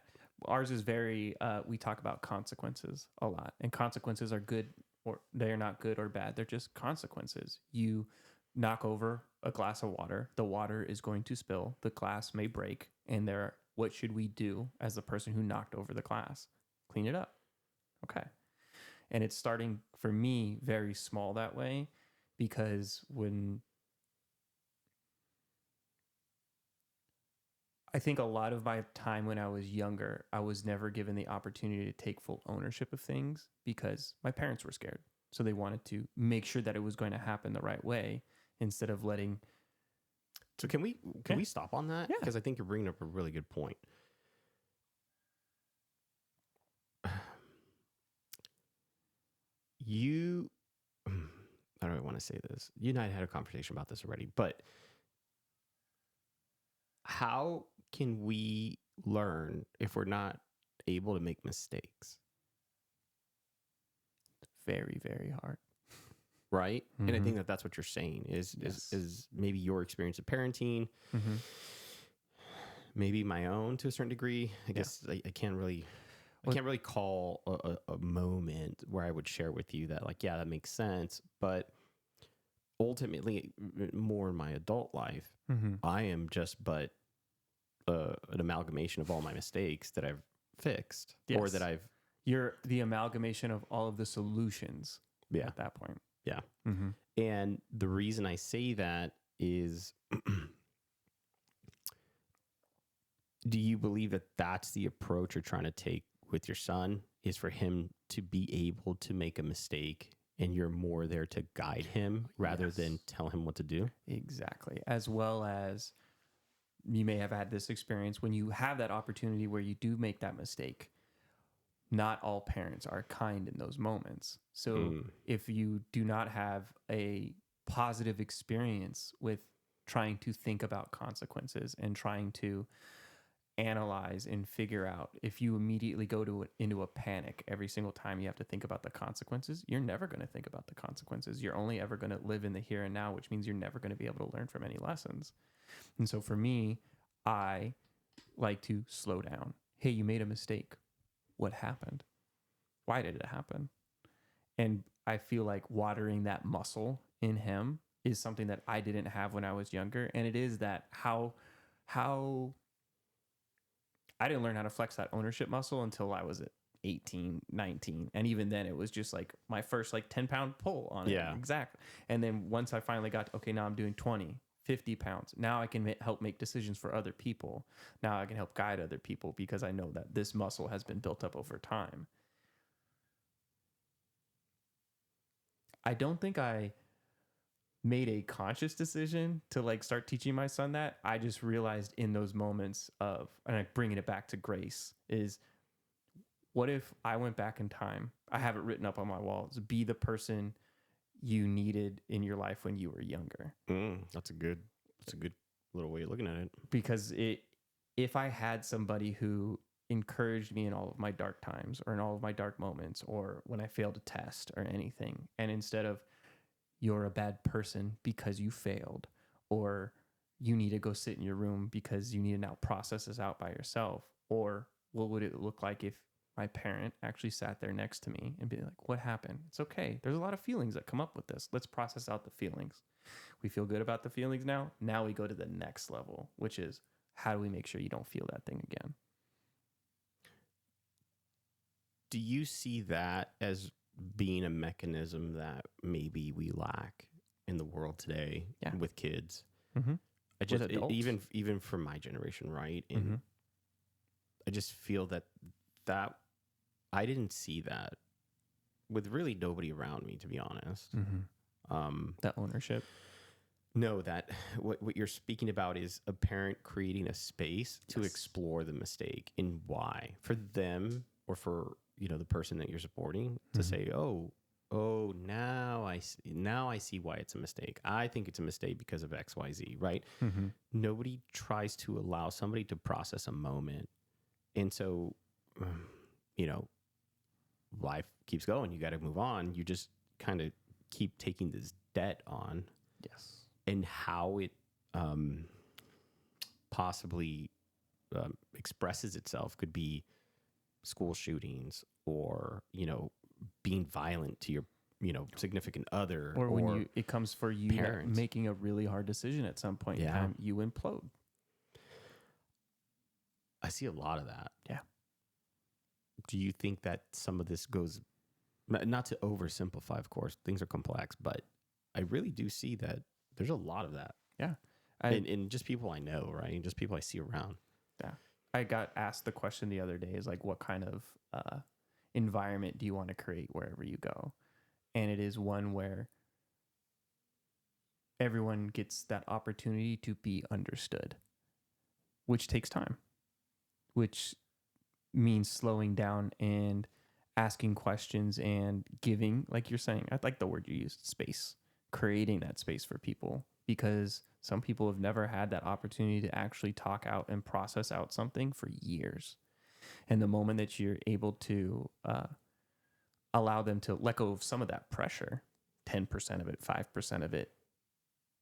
Ours is very, we talk about consequences a lot, and consequences are good, or they're not good or bad. They're just consequences. You knock over a glass of water, the water is going to spill, the glass may break, and what should we do as the person who knocked over the glass? Clean it up. Okay. And it's starting for me very small that way, because I think a lot of my time when I was younger, I was never given the opportunity to take full ownership of things because my parents were scared. So they wanted to make sure that it was going to happen the right way instead of letting. So can we stop on that? Yeah. Because I think you're bringing up a really good point. How do I want to say this? You and I had a conversation about this already, but how can we learn if we're not able to make mistakes? Very, very hard. Right. And I Mhm. think that that's what you're saying is, Yes. is maybe your experience of parenting, Mhm. maybe my own to a certain degree. I guess I can't really, I Well- can't really call a moment where I would share with you that like, yeah, that makes sense. But ultimately more in my adult life, Mhm. I am just but an amalgamation of all my mistakes that I've fixed or Yes. that I've, You're the amalgamation of all of the solutions yeah, at that point. yeah. Mm-hmm. And the reason I say that is, do you believe that that's the approach you're trying to take with your son is for him to be able to make a mistake and you're more there to guide him rather Yes. than tell him what to do? Exactly. As well as you may have had this experience when you have that opportunity where you do make that mistake. Not all parents are kind in those moments. So if you do not have a positive experience with trying to think about consequences and trying to analyze and figure out, if you immediately go into a panic every single time you have to think about the consequences, you're never going to think about the consequences. You're only ever going to live in the here and now, which means you're never going to be able to learn from any lessons. And so for me, I like to slow down. Hey, you made a mistake. What happened? Why did it happen? And I feel like watering that muscle in him is something that I didn't have when I was younger. And it is that how I didn't learn how to flex that ownership muscle until I was at 18, 19. And even then it was just like my first like 10-pound pull on it. Yeah. Exactly. And then once I finally got, okay, now I'm doing 20, 50 pounds. Now I can help make decisions for other people. Now I can help guide other people because I know that this muscle has been built up over time. I don't think I made a conscious decision to like start teaching my son that. I just realized in those moments of, and like bringing it back to grace, is what if I went back in time? I have it written up on my walls. Be the person you needed in your life when you were younger. That's a good little way of looking at it. Because if I had somebody who encouraged me in all of my dark times or in all of my dark moments or when I failed a test or anything, and instead of you're a bad person because you failed, or you need to go sit in your room because you need to now process this out by yourself, or what would it look like if my parent actually sat there next to me and be like, what happened? It's okay. There's a lot of feelings that come up with this. Let's process out the feelings. We feel good about the feelings now. Now we go to the next level, which is how do we make sure you don't feel that thing again? Do you see that as being a mechanism that maybe we lack in the world today with kids? Mm-hmm. I just adults. even for my generation, right? And Mm-hmm. I just feel that I didn't see that with really nobody around me, to be honest. Mm-hmm. That ownership. No, that what you're speaking about is a parent creating a space to Yes. explore the mistake and why for them or for the person that you're supporting to say, oh, now I see why it's a mistake. I think it's a mistake because of XYZ, right? Mm-hmm. Nobody tries to allow somebody to process a moment. And so, life keeps going. You got to move on. You just kind of keep taking this debt on. Yes. And how it possibly expresses itself could be school shootings or, being violent to your, significant other. Or when it comes for you parents. making a really hard decision at some point in time, you implode. I see a lot of that. Yeah. Do you think that some of this goes, not to oversimplify, of course, things are complex, but I really do see that there's a lot of that. Yeah. And just people I know, right? And just people I see around. Yeah. I got asked the question the other day is like, what kind of environment do you want to create wherever you go? And it is one where everyone gets that opportunity to be understood, which takes time, which means slowing down and asking questions and giving, like you're saying, I like the word you used, space, creating that space for people because some people have never had that opportunity to actually talk out and process out something for years. And the moment that you're able to allow them to let go of some of that pressure, 10% of it, 5% of it,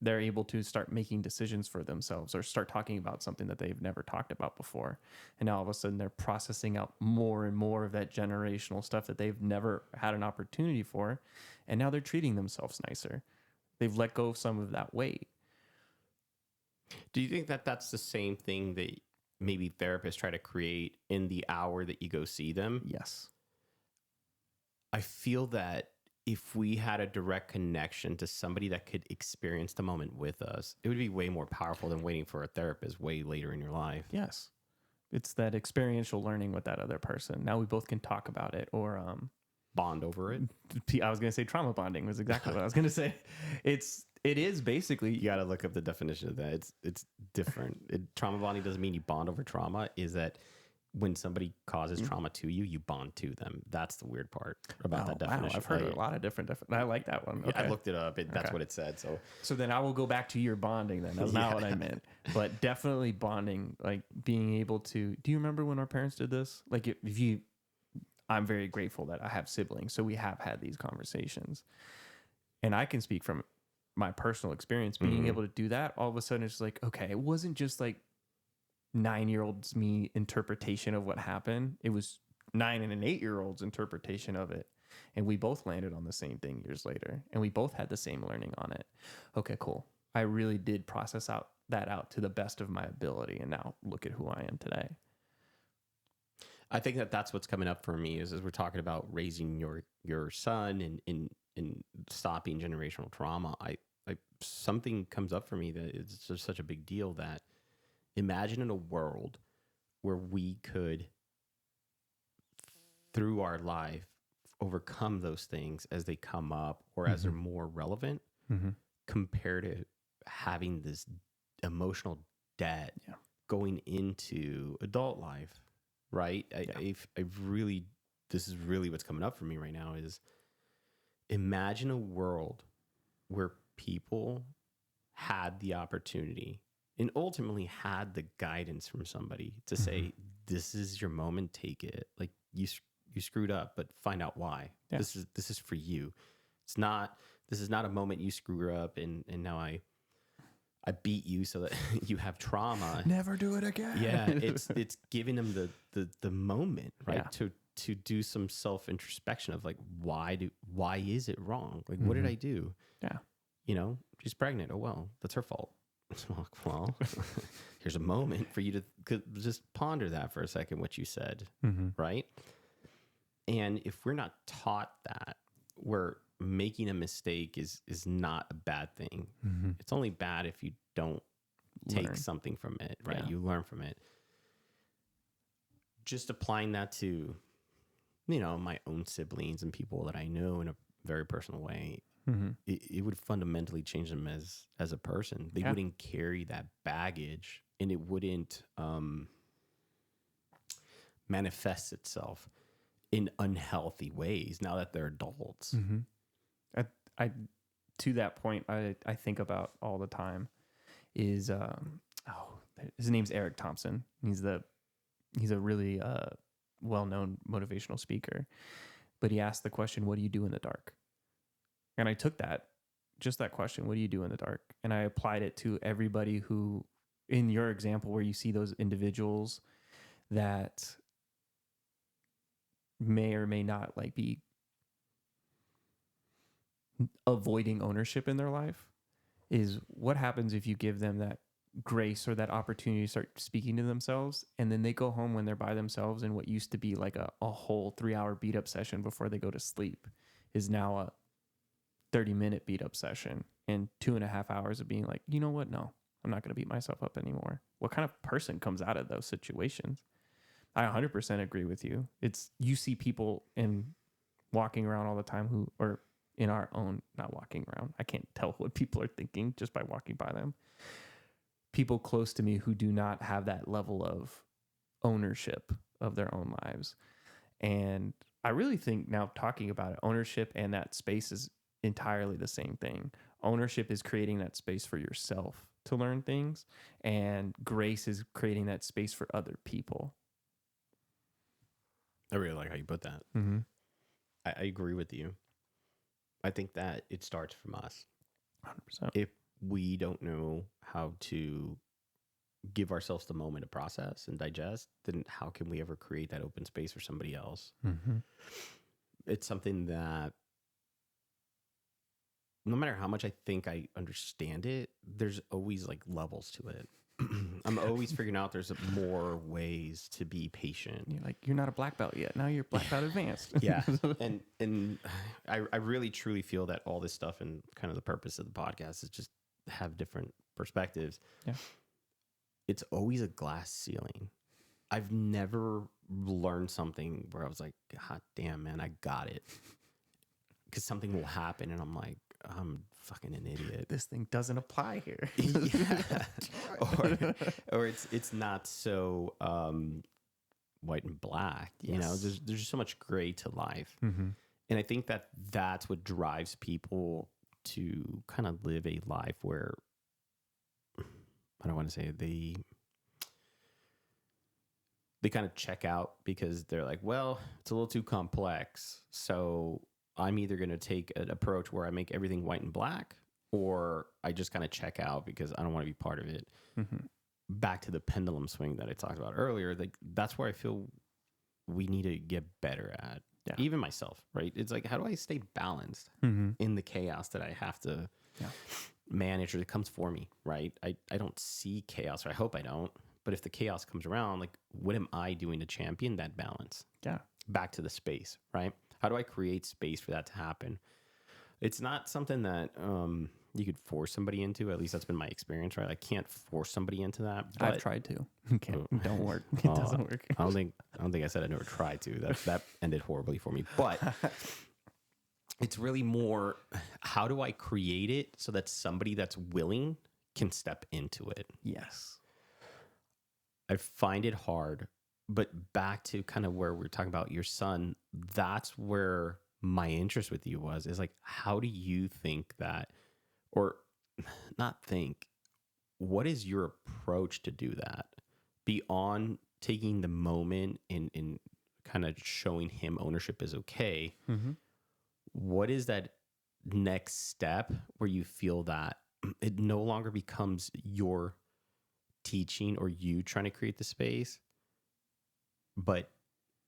they're able to start making decisions for themselves or start talking about something that they've never talked about before. And now all of a sudden they're processing out more and more of that generational stuff that they've never had an opportunity for. And now they're treating themselves nicer. They've let go of some of that weight. Do you think that that's the same thing that maybe therapists try to create in the hour that you go see them? Yes. I feel that if we had a direct connection to somebody that could experience the moment with us, it would be way more powerful than waiting for a therapist way later in your life. Yes. It's that experiential learning with that other person. Now we both can talk about it, or Bond over it. I was going to say trauma bonding was exactly what I was going to say. It is basically, You got to look up the definition of that. It's different. Trauma bonding doesn't mean you bond over trauma. Is that when somebody causes trauma to you, you bond to them. That's the weird part about that definition. Wow, I've heard a lot of different. I like that one. Yeah, I looked it up. That's what it said. So then I will go back to your bonding then. That's not what I meant. But definitely bonding, like being able to, do you remember when our parents did this? Like if you, I'm very grateful that I have siblings. So we have had these conversations. And I can speak from my personal experience being able to do that. All of a sudden it's like, okay, it wasn't just like 9-year-old's me interpretation of what happened. It was 9 and an 8-year-old's interpretation of it. And we both landed on the same thing years later. And we both had the same learning on it. Okay, cool. I really did process that out to the best of my ability. And now look at who I am today. I think that that's what's coming up for me is as we're talking about raising your son and stopping generational trauma. I something comes up for me that it's just such a big deal that imagine in a world where we could, through our life, overcome those things as they come up or as they're more relevant compared to having this emotional debt going into adult life, right? I've really, this is really what's coming up for me right now is imagine a world where people had the opportunity and ultimately had the guidance from somebody to say, this is your moment, take it. Like you screwed up, but find out why. Yeah. This is for you. This is not a moment you screw up and now I beat you so that you have trauma. Never do it again. Yeah. It's giving them the moment, right? Yeah. To do some self-introspection of like, why is it wrong? Like, what did I do? Yeah. You know, she's pregnant. Oh, well, that's her fault. Well, here's a moment for you to just ponder that for a second, what you said, right? And if we're not taught that, where making a mistake is not a bad thing. It's only bad if you don't take something from it, right? Yeah. You learn from it. Just applying that to, my own siblings and people that I know in a very personal way, it would fundamentally change them as a person. They wouldn't carry that baggage and it wouldn't manifest itself in unhealthy ways now that they're adults. I to that point, I think about all the time is, his name's Eric Thompson. He's a really well-known motivational speaker, but he asked the question, what do you do in the dark? And I took that question, what do you do in the dark? And I applied it to everybody who, in your example, where you see those individuals that may or may not like be avoiding ownership in their life, is what happens if you give them that grace or that opportunity to start speaking to themselves, and then they go home when they're by themselves, and what used to be like a whole 3-hour beat up session before they go to sleep is now a 30-minute beat up session and 2.5 hours of being like, you know what? No, I'm not going to beat myself up anymore. What kind of person comes out of those situations? I 100% agree with you. You see people walking around all the time who are in our own, not walking around. I can't tell what people are thinking just by walking by them. People close to me who do not have that level of ownership of their own lives. And I really think now talking about it, ownership and that space is entirely the same thing. Ownership is creating that space for yourself to learn things, and grace is creating that space for other people. I really like how you put that. Mm-hmm. I agree with you. I think that it starts from us. 100%. If we don't know how to give ourselves the moment to process and digest, then how can we ever create that open space for somebody else? Mm-hmm. It's something that no matter how much I think I understand it, there's always like levels to it. I'm always figuring out there's more ways to be patient. You're like, you're not a black belt yet. Now you're black belt advanced. Yeah. And I really truly feel that all this stuff and kind of the purpose of the podcast is just have different perspectives. Yeah. It's always a glass ceiling. I've never learned something where I was like, God damn, man, I got it. Because something will happen and I'm like, I'm fucking an idiot. This thing doesn't apply here. Yeah. or it's not so white and black. You know, there's just so much gray to life. Mm-hmm. And I think that that's what drives people to kind of live a life where, I don't want to say they kind of check out because they're like, well, it's a little too complex. So I'm either going to take an approach where I make everything white and black, or I just kind of check out because I don't want to be part of it. Mm-hmm. Back to the pendulum swing that I talked about earlier, like that's where I feel we need to get better at. Yeah. Even myself, right? It's like, how do I stay balanced in the chaos that I have to manage, or that comes for me, right? I don't see chaos, or I hope I don't. But if the chaos comes around, like, what am I doing to champion that balance? Yeah. Back to the space, right? How do I create space for that to happen? It's not something that you could force somebody into. At least that's been my experience, right? I can't force somebody into that. But I've tried to. Don't work. It doesn't work. I don't think I said I never tried to. That ended horribly for me. But it's really more, how do I create it so that somebody that's willing can step into it? Yes. I find it hard, but back to kind of where we're talking about your son, that's where my interest with you was, is like, how do you think that, or not think, what is your approach to do that beyond taking the moment in kind of showing him ownership is okay? Mm-hmm. What is that next step where you feel that it no longer becomes your teaching or you trying to create the space, but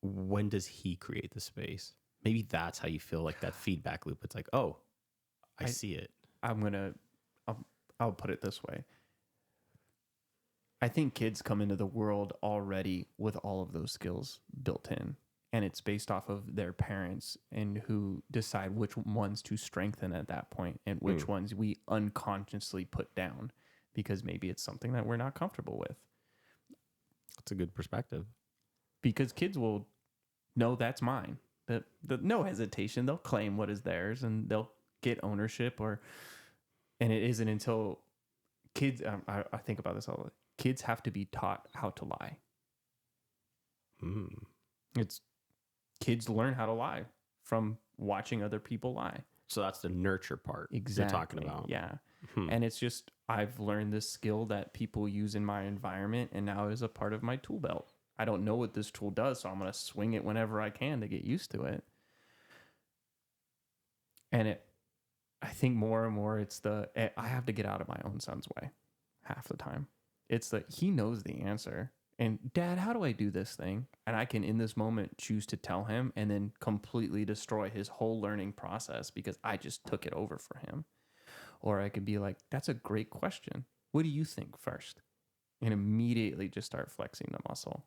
when does he create the space? Maybe that's how you feel, like that feedback loop. It's like, oh, I see it. I'll put it this way. I think kids come into the world already with all of those skills built in, and it's based off of their parents and who decide which ones to strengthen at that point and which ones we unconsciously put down because maybe it's something that we're not comfortable with. That's a good perspective. Because kids will know that's mine. The no hesitation. They'll claim what is theirs and they'll get ownership, and it isn't until kids, I think about this all the time. Kids have to be taught how to lie. It's kids learn how to lie from watching other people lie. So that's the nurture part Exactly. you're talking about. Yeah. And it's just, I've learned this skill that people use in my environment and now is a part of my tool belt. I don't know what this tool does, so I'm going to swing it whenever I can to get used to it. And I think more and more I have to get out of my own son's way half the time. It's that he knows the answer. And Dad, how do I do this thing? And I can, in this moment, choose to tell him and then completely destroy his whole learning process because I just took it over for him. Or I could be like, that's a great question. What do you think first? And immediately just start flexing the muscle.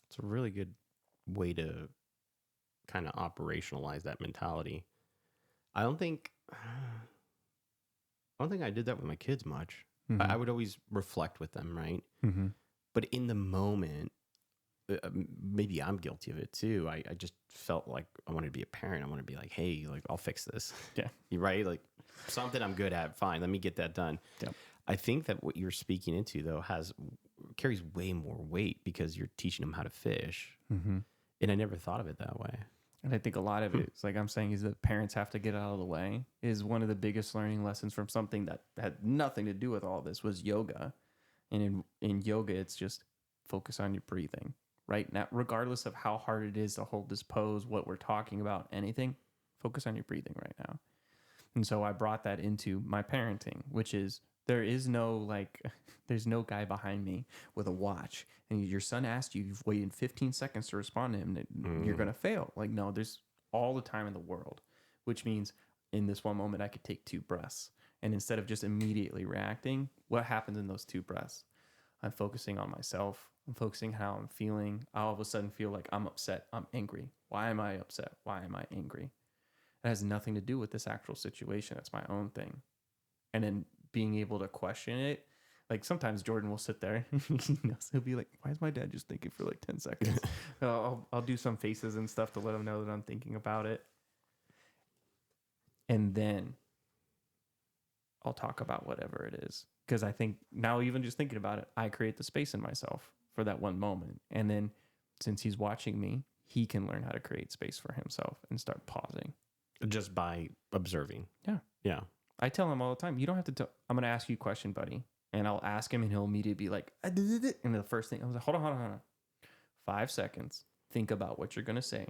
It's a really good way to kind of operationalize that mentality. I don't think I did that with my kids much. Mm-hmm. I would always reflect with them, right? Mm-hmm. But in the moment, maybe I'm guilty of it too. I just felt like I wanted to be a parent. I want to be like, hey, like, I'll fix this. Yeah. You're right. Like, something I'm good at. Fine. Let me get that done. Yep. I think that what you're speaking into, though, carries way more weight because you're teaching them how to fish. Mm-hmm. And I never thought of it that way. And I think a lot of it, it's like I'm saying, is that parents have to get out of the way. Is one of the biggest learning lessons from something that had nothing to do with all this was yoga. And in yoga, it's just focus on your breathing. Right now, regardless of how hard it is to hold this pose, what we're talking about, anything, focus on your breathing right now. And so I brought that into my parenting, which is there is no like, there's no guy behind me with a watch. And your son asked you, you've waited 15 seconds to respond to him, you're going to fail. Like, no, there's all the time in the world, which means in this one moment, I could take 2 breaths. And instead of just immediately reacting, what happens in those 2 breaths? I'm focusing on myself. I'm focusing how I'm feeling. I all of a sudden feel like I'm upset. I'm angry. Why am I upset? Why am I angry? It has nothing to do with this actual situation. It's my own thing. And then being able to question it. Like sometimes Jordan will sit there. He'll be like, why is my dad just thinking for like 10 seconds? I'll do some faces and stuff to let him know that I'm thinking about it. And then I'll talk about whatever it is. Because I think now, even just thinking about it, I create the space in myself for that one moment. And then since he's watching me, he can learn how to create space for himself and start pausing. Just by observing. Yeah. Yeah. I tell him all the time, you don't have to, I'm going to ask you a question, buddy. And I'll ask him and he'll immediately be like, and the first thing, I was like, hold on. 5 seconds. Think about what you're going to say.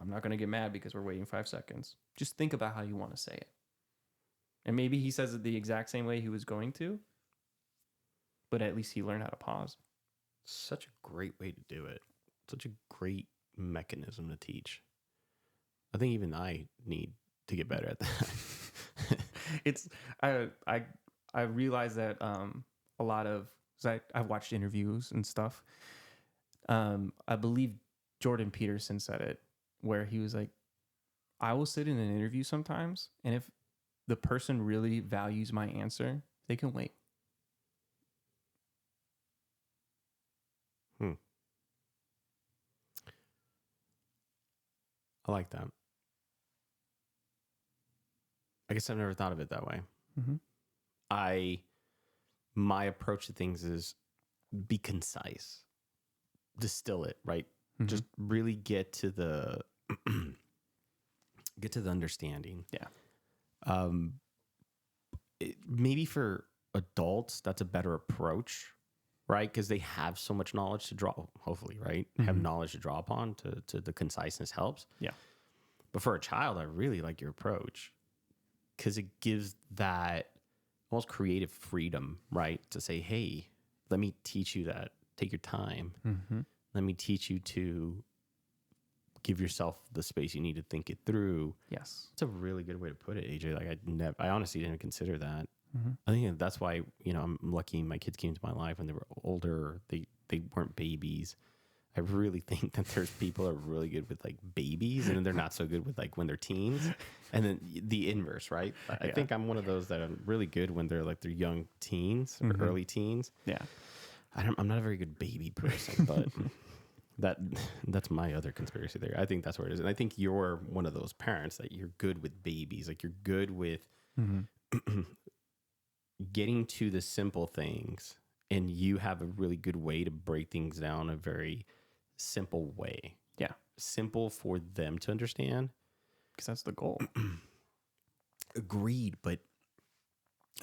I'm not going to get mad because we're waiting 5 seconds. Just think about how you want to say it. And maybe he says it the exact same way he was going to, but at least he learned how to pause. Such a great way to do it. Such a great mechanism to teach. I think even I need to get better at that. It's I realize that a lot of, I've watched interviews and stuff. I believe Jordan Peterson said it, where he was like, I will sit in an interview sometimes, and if the person really values my answer, they can wait. I like that. I guess I've never thought of it that way. Mm-hmm. My approach to things is be concise, distill it, right? Mm-hmm. Just really get to the understanding. Yeah. Maybe for adults, that's a better approach, right? Because they have so much knowledge to draw, hopefully, right? Mm-hmm. Have knowledge to draw upon to the conciseness helps. Yeah. But for a child, I really like your approach because it gives that almost creative freedom, right? To say, hey, let me teach you that. Take your time. Mm-hmm. Let me teach you to give yourself the space you need to think it through. Yes. It's a really good way to put it, AJ. Like I honestly didn't consider that. Mm-hmm. I think that's why, I'm lucky my kids came to my life when they were older. They weren't babies. I really think that there's people that are really good with like babies and then they're not so good with like when they're teens, and then the inverse, right? I think I'm one of those that I'm really good when they're young teens or early teens. Yeah. I'm not a very good baby person, but that's my other conspiracy there. I think that's where it is. And I think you're one of those parents that you're good with babies. Like you're good with getting to the simple things, and you have a really good way to break things down a very simple way. Yeah. Simple for them to understand. Because that's the goal. Agreed. But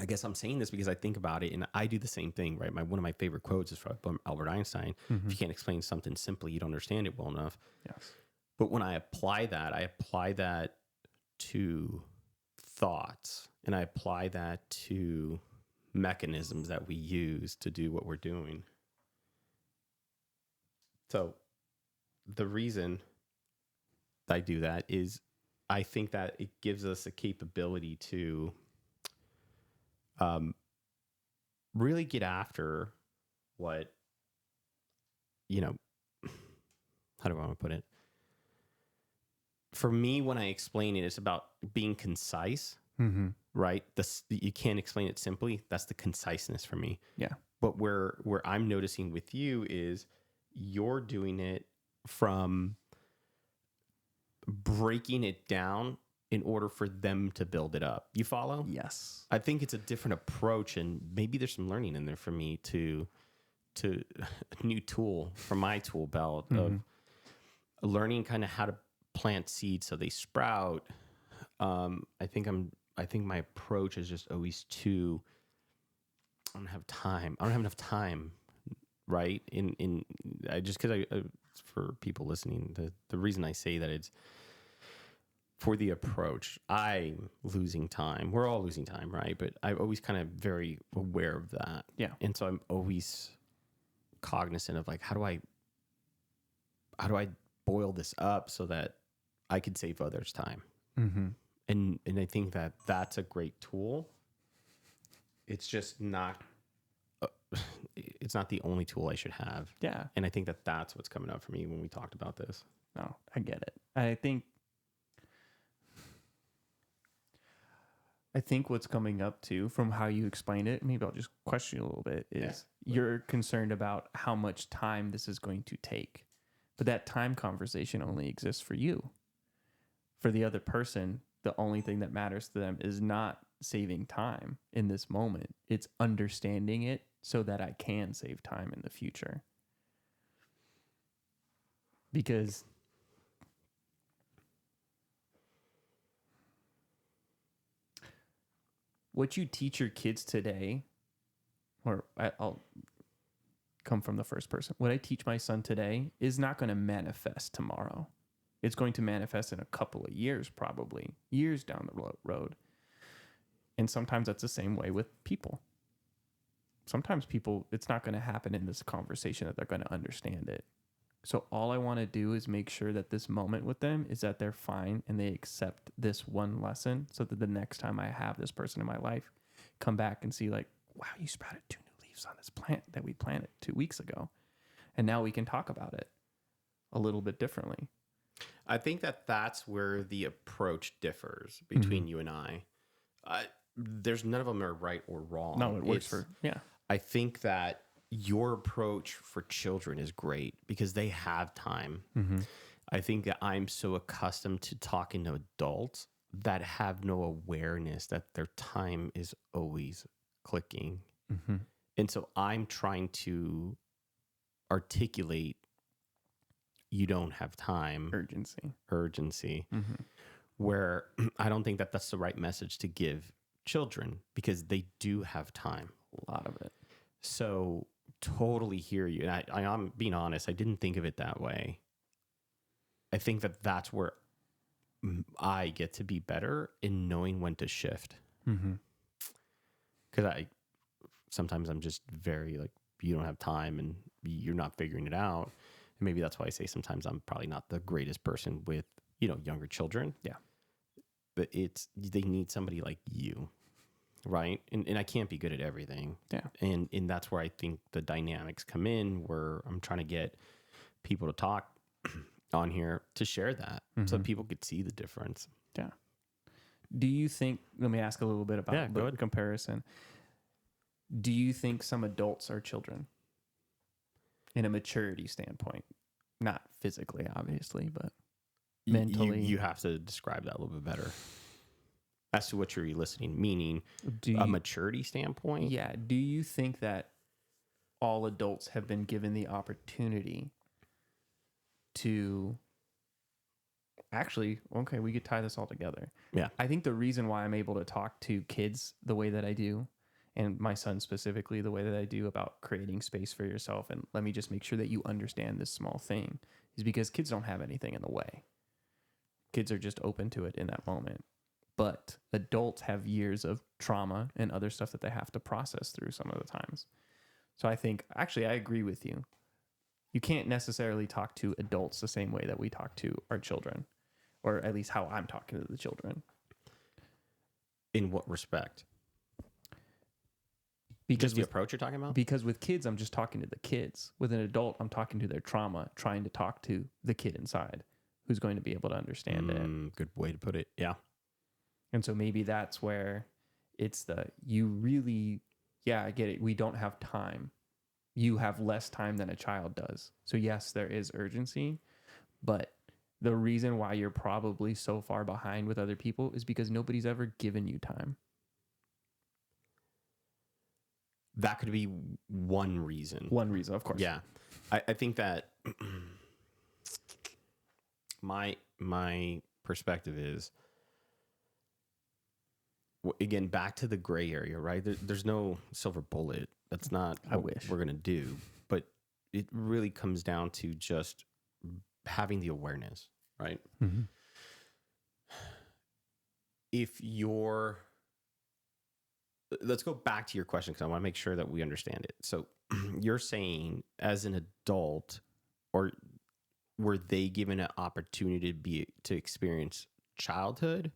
I guess I'm saying this because I think about it and I do the same thing, right? One of my favorite quotes is from Albert Einstein. If you can't explain something simply, you don't understand it well enough. Yes. But when I apply that to thoughts, and I apply that to mechanisms that we use to do what we're doing. So the reason I do that is I think that it gives us a capability to really get after what, how do I want to put it? For me, when I explain it, it's about being concise, right? You can't explain it simply. That's the conciseness for me. Yeah. But where I'm noticing with you is you're doing it from breaking it down in order for them to build it up. You follow? Yes. I think it's a different approach, and maybe there's some learning in there for me to a new tool from my tool belt of learning kind of how to plant seeds so they sprout. I think my approach is just always too. I don't have time. I don't have enough time, right? I just because for people listening, the reason I say that it's for the approach, I'm losing time. We're all losing time, right? But I'm always kind of very aware of that. Yeah. And so I'm always cognizant of like, how do I boil this up so that I could save others time? Mm-hmm. And I think that that's a great tool. It's just not, it's not the only tool I should have. Yeah. And I think that that's what's coming up for me when we talked about this. No, I get it. I think what's coming up too from how you explained it, maybe I'll just question you a little bit, is you're concerned about how much time this is going to take. But that time conversation only exists for you. For the other person, the only thing that matters to them is not saving time in this moment. It's understanding it so that I can save time in the future. Because what you teach your kids today, or I'll come from the first person. What I teach my son today is not going to manifest tomorrow. It's going to manifest in a couple of years, probably years down the road. And sometimes that's the same way with people. Sometimes people, it's not going to happen in this conversation that they're going to understand it. So all I want to do is make sure that this moment with them is that they're fine and they accept this one lesson so that the next time I have this person in my life come back and see like, wow, you sprouted 2 new leaves on this plant that we planted 2 weeks ago. And now we can talk about it a little bit differently. I think that that's where the approach differs between you and I. There's none of them are right or wrong. No, it works I think that your approach for children is great because they have time. Mm-hmm. I think that I'm so accustomed to talking to adults that have no awareness that their time is always clicking. Mm-hmm. And so I'm trying to articulate you don't have time. Urgency. Mm-hmm. Where I don't think that that's the right message to give children because they do have time. A lot of it. So totally hear you. And I'm being honest, I didn't think of it that way. I think that that's where I get to be better in knowing when to shift. Mm-hmm. Because sometimes I'm just very like, you don't have time and you're not figuring it out. And maybe that's why I say sometimes I'm probably not the greatest person with, younger children. Yeah. But they need somebody like you. Right. And I can't be good at everything. Yeah. And that's where I think the dynamics come in, where I'm trying to get people to talk on here to share that so that people could see the difference. Yeah. Do you think, let me ask a little bit about the comparison. Do you think some adults are children in a maturity standpoint? Not physically, obviously, but mentally. You have to describe that a little bit better as to what you're eliciting, meaning a maturity standpoint. Yeah. Do you think that all adults have been given the opportunity to actually, okay, we could tie this all together. Yeah. I think the reason why I'm able to talk to kids the way that I do, and my son specifically the way that I do about creating space for yourself, and let me just make sure that you understand this small thing, is because kids don't have anything in the way. Kids are just open to it in that moment. But adults have years of trauma and other stuff that they have to process through some of the times. So I think, actually, I agree with you. You can't necessarily talk to adults the same way that we talk to our children, or at least how I'm talking to the children. In what respect? Because just the approach you're talking about? Because with kids, I'm just talking to the kids. With an adult, I'm talking to their trauma, trying to talk to the kid inside who's going to be able to understand it. Good way to put it. Yeah. And so maybe that's where it's I get it. We don't have time. You have less time than a child does. So yes, there is urgency, but the reason why you're probably so far behind with other people is because nobody's ever given you time. That could be one reason. One reason, of course. Yeah. I think that my my perspective is, again, back to the gray area, right? There's no silver bullet. That's not what we're going to do. But it really comes down to just having the awareness, right? Mm-hmm. Let's go back to your question because I want to make sure that we understand it. So you're saying as an adult, or were they given an opportunity to experience childhood?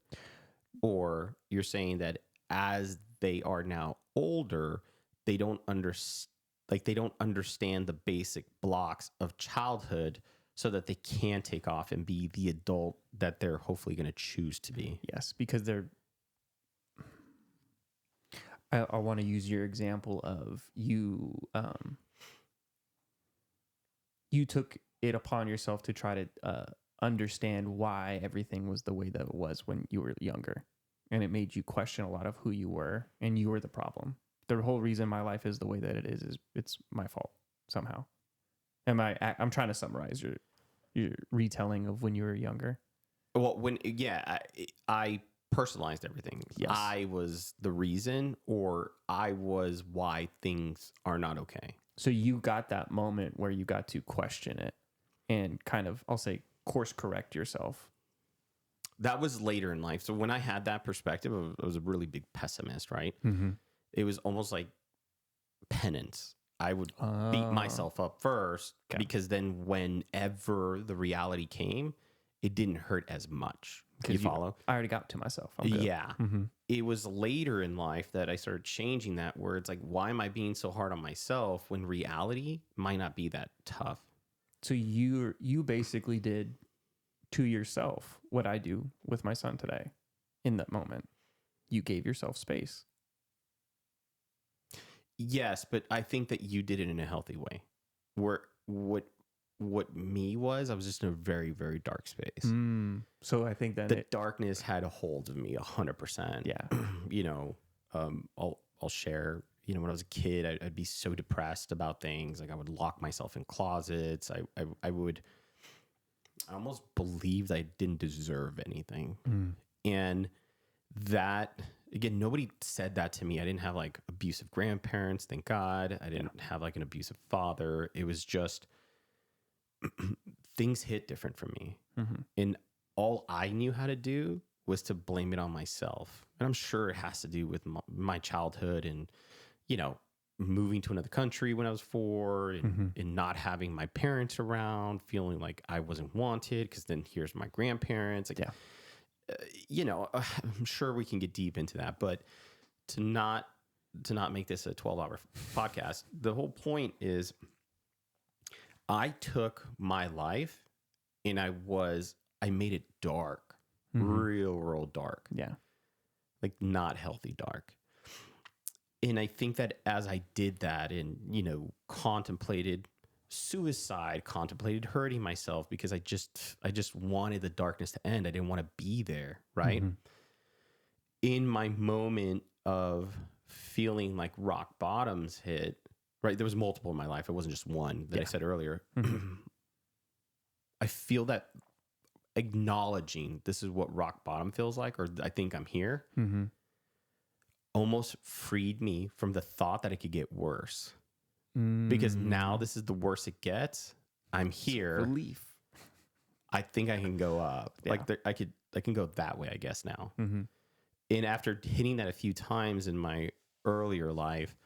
Or you're saying that as they are now older, they don't understand the basic blocks of childhood so that they can take off and be the adult that they're hopefully going to choose to be. Yes, because I want to use your example of you. You took it upon yourself to try to understand why everything was the way that it was when you were younger, and it made you question a lot of who you were, and you were the problem. The whole reason my life is the way that it is it's my fault somehow. I'm trying to summarize your retelling of when you were younger. Well, I personalized everything. Yes. I was the reason, or I was why things are not okay. So you got that moment where you got to question it and kind of, I'll say, course correct yourself. That was later in life. So when I had that perspective, I was a really big pessimist, right? Mm-hmm. It was almost like penance. I would beat myself up first because then whenever the reality came, it didn't hurt as much. You follow? I already got to myself. I'm good. Yeah. Mm-hmm. It was later in life that I started changing that, where it's like, why am I being so hard on myself when reality might not be that tough? So you basically did to yourself what I do with my son today in that moment. You gave yourself space. Yes, but I think that you did it in a healthy way. Where what me was, I was just in a very, very dark space. So I think that the darkness had a hold of me 100%. Yeah. I'll share, when I was a kid, I'd be so depressed about things. Like I would lock myself in closets. I almost believed I didn't deserve anything. And that, again, nobody said that to me. I didn't have like abusive grandparents, thank God. I didn't have like an abusive father. It was just things hit different for me. Mm-hmm. And all I knew how to do was to blame it on myself. And I'm sure it has to do with my childhood and, moving to another country when I was 4 and not having my parents around, feeling like I wasn't wanted because then here's my grandparents. Like, I'm sure we can get deep into that, but to not make this a 12-hour podcast, the whole point is I took my life and I made it dark, real dark. Yeah. Like not healthy dark. And I think that as I did that and, contemplated suicide, contemplated hurting myself because I just wanted the darkness to end. I didn't want to be there, right? In my moment of feeling like rock bottoms hit, right? There was multiple in my life. It wasn't just one that I said earlier. I feel that acknowledging this is what rock bottom feels like, or I think I'm here, almost freed me from the thought that it could get worse. Because now this is the worst it gets. I'm here. Relief. I think I can go up. Yeah. I can go that way, I guess now. And after hitting that a few times in my earlier life,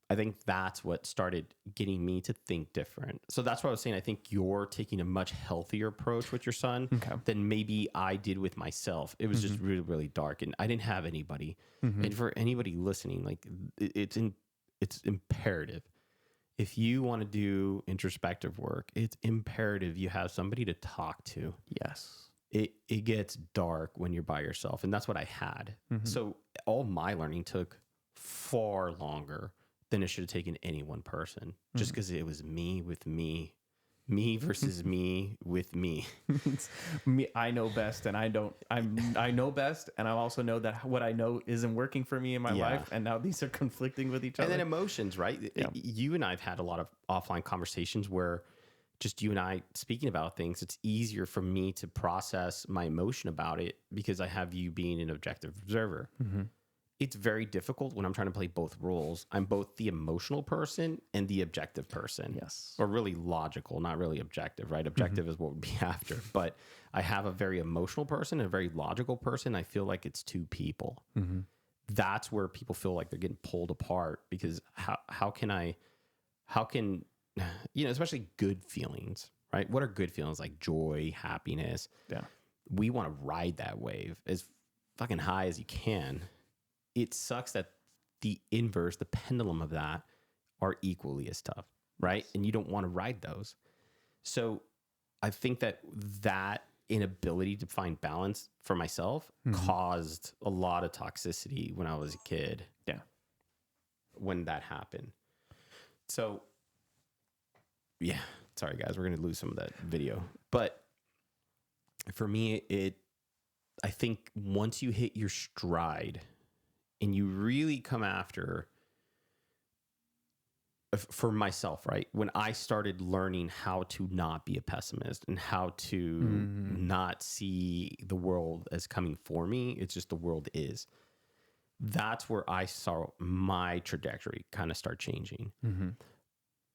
I think that's what started getting me to think different. So that's what I was saying. I think you're taking a much healthier approach with your son than maybe I did with myself. It was just really, really dark, and I didn't have anybody. And for anybody listening, like it's imperative. If you want to do introspective work, it's imperative you have somebody to talk to. Yes. It gets dark when you're by yourself, and that's what I had. So all my learning took far longer than it should have taken any one person, just because it was me with me versus me with me. Me, I know best, and I know best, and I also know that what I know isn't working for me in my life, and now these are conflicting with each other. And then emotions, right? Yeah. You and I have had a lot of offline conversations where, just you and I speaking about things, it's easier for me to process my emotion about it because I have you being an objective observer. It's very difficult when I'm trying to play both roles. I'm both the emotional person and the objective person. Yes. Or really logical, not really objective, right? Objective is what would be after. But I have a very emotional person and a very logical person. I feel like it's two people. That's where people feel like they're getting pulled apart because how can, especially good feelings, right? What are good feelings? Like joy, happiness. Yeah. We want to ride that wave as fucking high as you can. It sucks that the inverse, the pendulum of that, are equally as tough, right? And you don't want to ride those. So I think that inability to find balance for myself caused a lot of toxicity when I was a kid. Yeah. When that happened. So, yeah. Sorry, guys. We're going to lose some of that video. But for me, I think once you hit your stride and you really come after, for myself, right? When I started learning how to not be a pessimist and how to not see the world as coming for me, it's just the world is. That's where I saw my trajectory kind of start changing.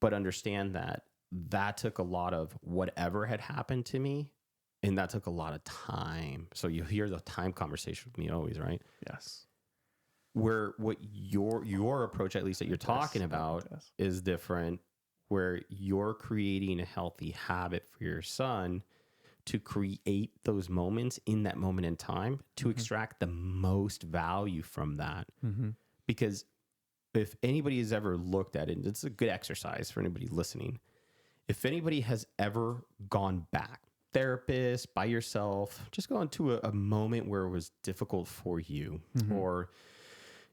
But understand that took a lot of whatever had happened to me, and that took a lot of time. So you hear the time conversation with me always, right? Yes. Where what your approach, at least that you're talking about, is different, where you're creating a healthy habit for your son to create those moments in that moment in time to extract the most value from that. Because if anybody has ever looked at it, it's a good exercise for anybody listening. If anybody has ever gone back, therapist, by yourself, just go into a moment where it was difficult for you, or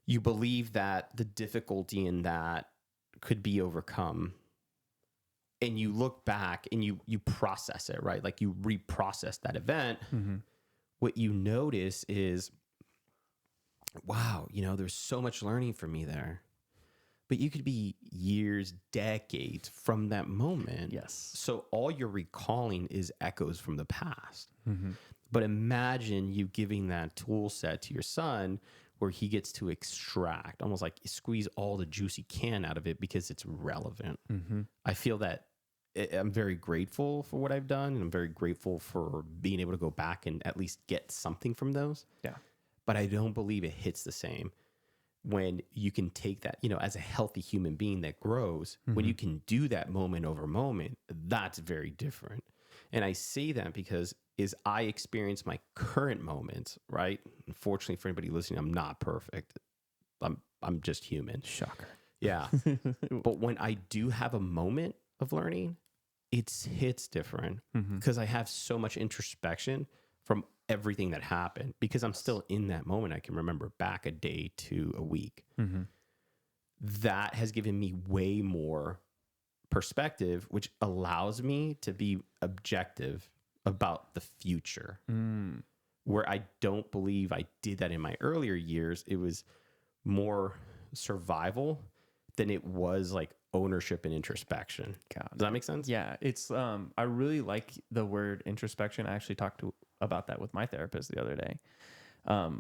you believe that the difficulty in that could be overcome, and you look back and you process it, right? Like you reprocess that event. What you notice is, wow, there's so much learning for me there. But you could be years, decades from that moment. Yes. So all you're recalling is echoes from the past. But imagine you giving that tool set to your son where he gets to extract, almost like squeeze all the juice he can out of it because it's relevant. I feel that I'm very grateful for what I've done, and I'm very grateful for being able to go back and at least get something from those. Yeah. But I don't believe it hits the same when you can take that, as a healthy human being that grows, when you can do that moment over moment, that's very different. And I say that because I experience my current moments, right? Unfortunately for anybody listening, I'm not perfect. I'm just human. Shocker. Yeah. But when I do have a moment of learning, it hits different because I have so much introspection from everything that happened, because I'm still in that moment. I can remember back a day to a week. That has given me way more perspective, which allows me to be objective about the future, where I don't believe I did that in my earlier years. It was more survival than it was like ownership and introspection. God. Does that make sense? Yeah, it's I really like the word introspection. I actually talked about that with my therapist the other day,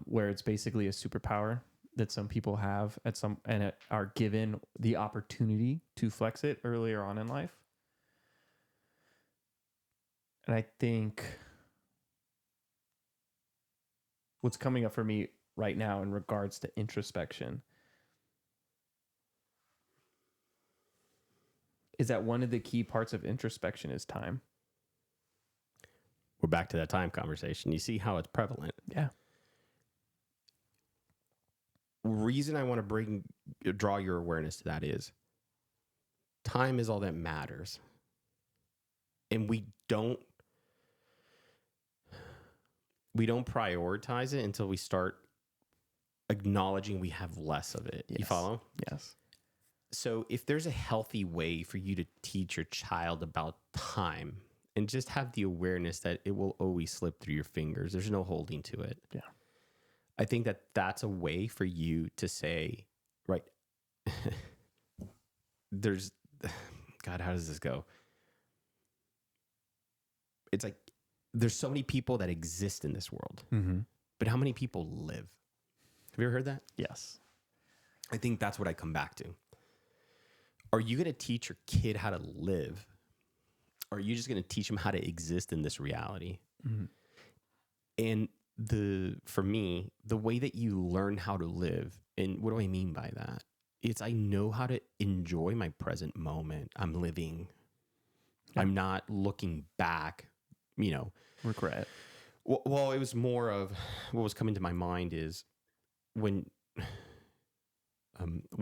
where it's basically a superpower that some people have and are given the opportunity to flex it earlier on in life. And I think what's coming up for me right now in regards to introspection is that one of the key parts of introspection is time. We're back to that time conversation. You see how it's prevalent. Yeah. Reason I want to draw your awareness to that is time is all that matters. And we don't prioritize it until we start acknowledging we have less of it. Yes. You follow? Yes. So if there's a healthy way for you to teach your child about time, and just have the awareness that it will always slip through your fingers, there's no holding to it. Yeah. I think that that's a way for you to say, right, God, how does this go? it's like there's so many people that exist in this world, but how many people live? Have you ever heard that? Yes. I think that's what I come back to. Are you going to teach your kid how to live? Or are you just going to teach them how to exist in this reality? And for me, the way that you learn how to live, and what do I mean by that? It's I know how to enjoy my present moment. I'm living. Yeah. I'm not looking back, Regret. Well, it was more of what was coming to my mind is when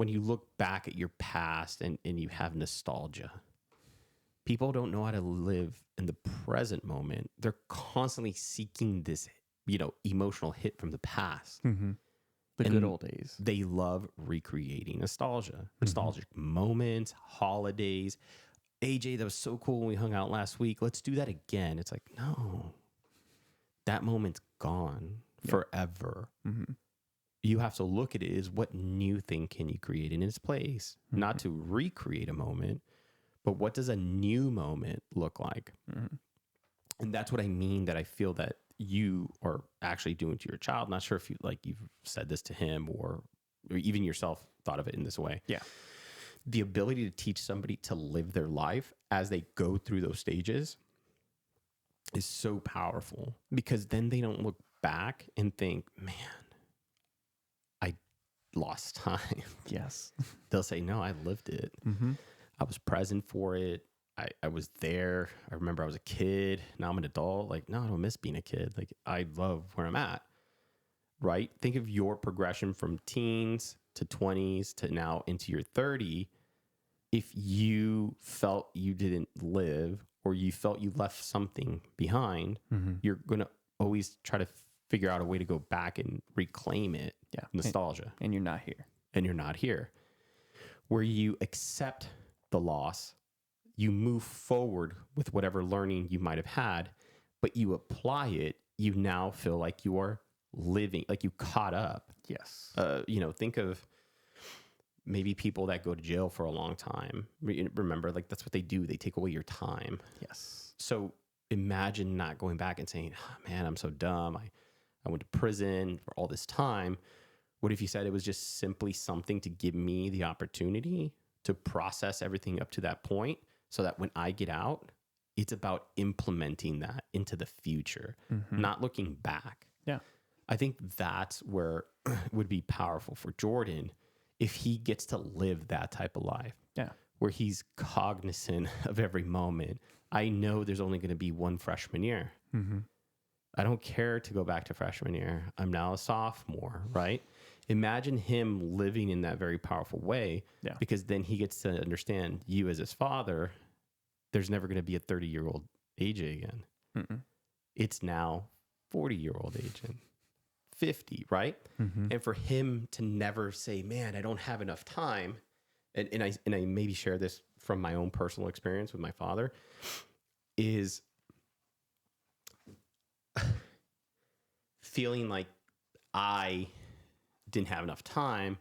you look back at your past and you have nostalgia, people don't know how to live in the present moment. They're constantly seeking this, emotional hit from the past. The good old days. They love recreating nostalgic moments, holidays. AJ, that was so cool when we hung out last week. Let's do that again. It's like, no, that moment's gone forever. You have to look at it as what new thing can you create in its place, not to recreate a moment, but what does a new moment look like? And that's what I mean, that I feel that you are actually doing to your child. Not sure if you've said this to him or even yourself thought of it in this way. Yeah. The ability to teach somebody to live their life as they go through those stages is so powerful, because then they don't look back and think, man, I lost time. Yes. They'll say, no, I lived it. I was present for it. I was there. I remember I was a kid. Now I'm an adult. Like, no, I don't miss being a kid. Like, I love where I'm at. Right? Think of your progression from teens to 20s to now into your 30. If you felt you didn't live, or you felt you left something behind, you're going to always try to figure out a way to go back and reclaim it. Yeah. Nostalgia. And you're not here. And you're not here. Where you accept the loss, you move forward with whatever learning you might have had, but you apply it, you now feel like you are living, like you caught up. Yes. Think of maybe people that go to jail for a long time. Remember, like, that's what they do. They take away your time. Yes. So imagine not going back and saying, oh, man, I'm so dumb. I went to prison for all this time. What if you said it was just simply something to give me the opportunity to process everything up to that point, so that when I get out, it's about implementing that into the future, not looking back. Yeah. I think that's where it would be powerful for Jordan if he gets to live that type of life. Yeah. Where he's cognizant of every moment. I know there's only going to be one freshman year. I don't care to go back to freshman year. I'm now a sophomore, right? Imagine him living in that very powerful way, because then he gets to understand you as his father. There's never going to be a 30-year-old AJ again. It's now 40-year-old AJ, 50, right? And for him to never say, man, I don't have enough time. And I maybe share this from my own personal experience with my father, is feeling like I didn't have enough time,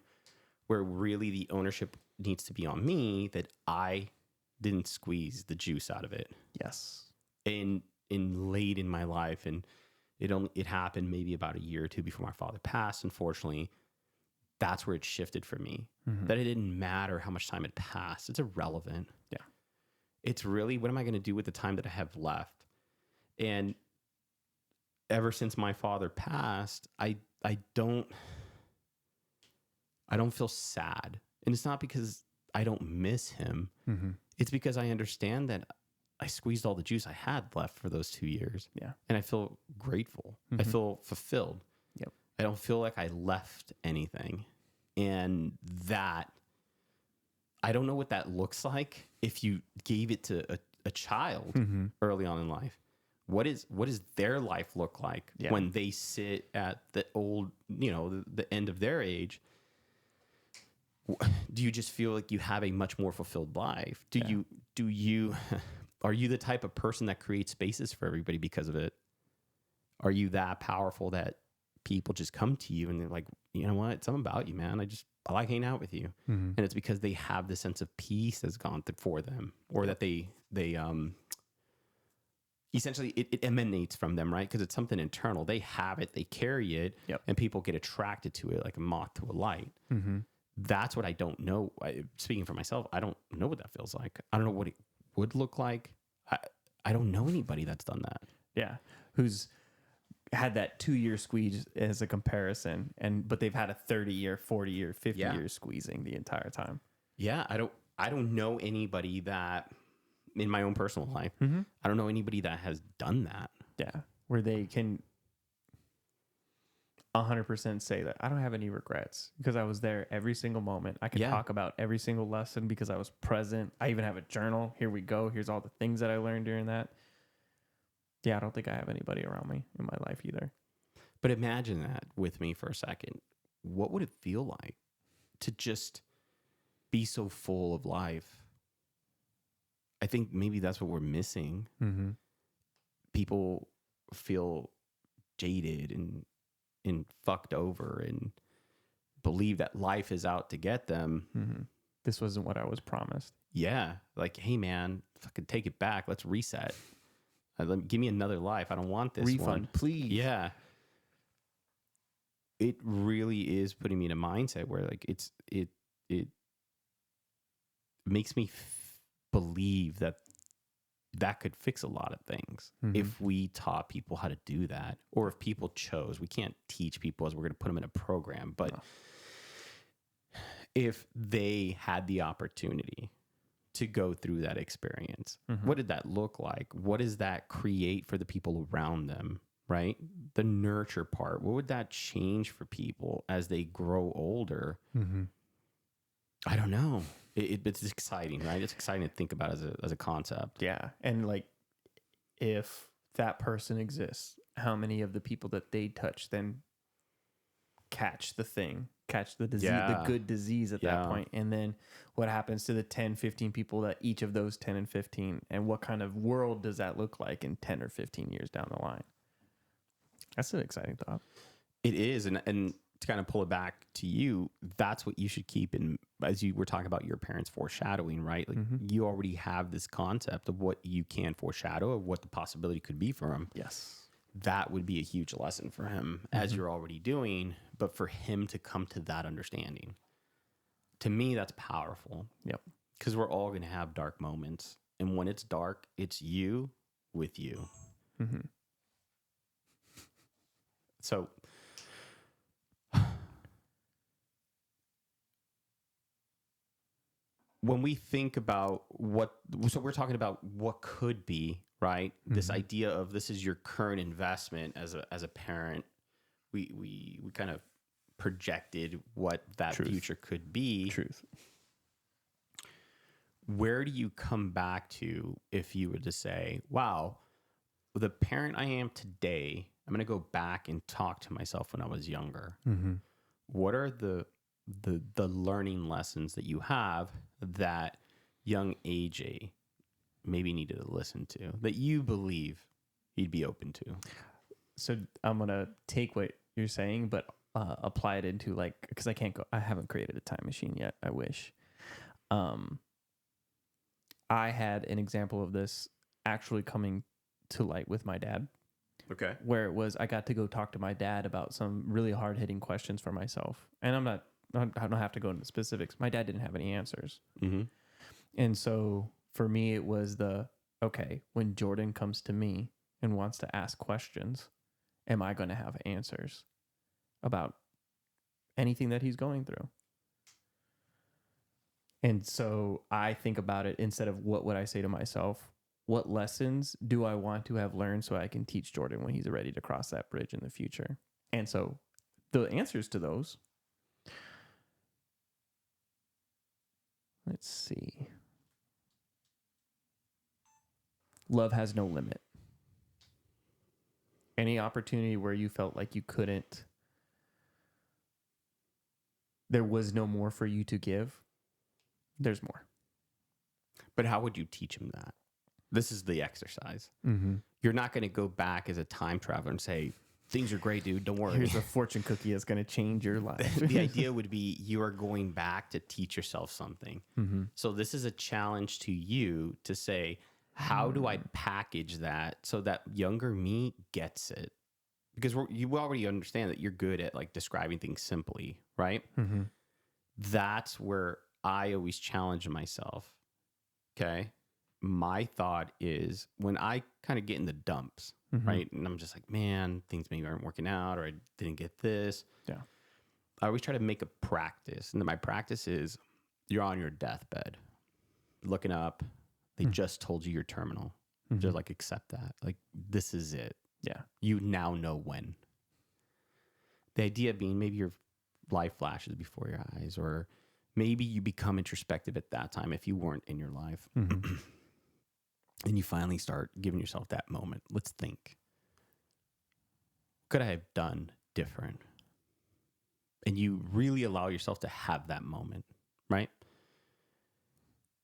where really the ownership needs to be on me, that I didn't squeeze the juice out of it. Yes. In late in my life, and it happened maybe about a year or two before my father passed. Unfortunately, that's where it shifted for me. That it didn't matter how much time had passed. It's irrelevant. Yeah. It's really, what am I going to do with the time that I have left? And ever since my father passed, I don't feel sad. And it's not because I don't miss him. It's because I understand that I squeezed all the juice I had left for those 2 years. Yeah. And I feel grateful. I feel fulfilled. Yep. I don't feel like I left anything. And that, I don't know what that looks like if you gave it to a child early on in life. What does their life look like when they sit at the old, the end of their age? Do you just feel like you have a much more fulfilled life? Are you the type of person that creates spaces for everybody because of it? Are you that powerful that people just come to you and they're like, you know what, it's something about you, man. I like hanging out with you. And it's because they have this sense of peace that's gone for them, or that they essentially it emanates from them, right? Because it's something internal. They have it, they carry it, Yep. and people get attracted to it like a moth to a light. Mm-hmm. That's what I don't know. Speaking for myself, I don't know what that feels like. I don't know what it would look like. I don't know anybody that's done that. Yeah. Who's had that 2-year squeeze as a comparison, but they've had a 30-year, 40-year, 50-year squeezing the entire time. Yeah, I don't know anybody that in my own personal life. Mm-hmm. I don't know anybody that has done that. Yeah. Where they can 100% say that I don't have any regrets because I was there every single moment. I can Yeah. talk about every single lesson because I was present. I even have a journal. Here we go. Here's all the things that I learned during that. Yeah, I don't think I have anybody around me in my life either. But imagine that with me for a second. What would it feel like to just be so full of life? I think maybe that's what we're missing. Mm-hmm. People feel jaded and fucked over and believe that life is out to get them. Mm-hmm. This wasn't what I was promised. Yeah. Like, hey man, fucking take it back. Let's reset. Give me another life. I don't want this Refund, one. please. Yeah. It really is putting me in a mindset where like it makes me believe that could fix a lot of things if we taught people how to do that, or if people chose. We can't teach people as we're going to put them in a program, but if they had the opportunity to go through that experience, what did that look like? What does that create for the people around them, right? The nurture part, what would that change for people as they grow older? I don't know. It's exciting, right? It's exciting to think about as a concept. Yeah. And like, if that person exists, how many of the people that they touch then catch the disease, the good disease at that point? And then what happens to the 10, 15 people that each of those 10 and 15, and what kind of world does that look like in 10 or 15 years down the line? That's an exciting thought. It is. And to kind of pull it back to you, that's what you should keep in, as you were talking about your parents foreshadowing, right? Like you already have this concept of what you can foreshadow, of what the possibility could be for him. Yes. That would be a huge lesson for him, as you're already doing, but for him to come to that understanding, to me, that's powerful. Yep. Because we're all going to have dark moments. And when it's dark, it's you with you. So when we think about so we're talking about what could be, right? This idea of this is your current investment as a parent. We kind of projected what that future could be. Truth. Where do you come back to if you were to say, wow, the parent I am today, I'm going to go back and talk to myself when I was younger. What are the learning lessons that you have that young AJ maybe needed to listen to, that you believe he'd be open to? So I'm going to take what you're saying, but apply it into like, because I haven't created a time machine yet. I wish. I had an example of this actually coming to light with my dad. Okay. Where it was, I got to go talk to my dad about some really hard hitting questions for myself. And I don't have to go into specifics. My dad didn't have any answers. And so for me, it was okay, when Jordan comes to me and wants to ask questions, am I going to have answers about anything that he's going through? And so I think about it, instead of what would I say to myself, what lessons do I want to have learned so I can teach Jordan when he's ready to cross that bridge in the future? And so the answers to those, let's see. Love has no limit. Any opportunity where you felt like you couldn't, there was no more for you to give, there's more. But how would you teach him that? This is the exercise. You're not going to go back as a time traveler and say, things are great, dude. Don't worry. Here's a fortune cookie that's going to change your life. The idea would be you are going back to teach yourself something. So this is a challenge to you to say, How do I package that so that younger me gets it? Because you already understand that you're good at like describing things simply, right? Mm-hmm. That's where I always challenge myself. Okay. My thought is when I kind of get in the dumps, Mm-hmm. right? And I'm just like, man, things maybe aren't working out, or I didn't get this. Yeah. I always try to make a practice. And then my practice is you're on your deathbed, looking up. They just told you you're terminal. Mm-hmm. Just like accept that. Like, this is it. Yeah. You now know when. The idea being maybe your life flashes before your eyes, or maybe you become introspective at that time if you weren't in your life. Mm-hmm. And you finally start giving yourself that moment. Let's think. What could I have done different? And you really allow yourself to have that moment, right?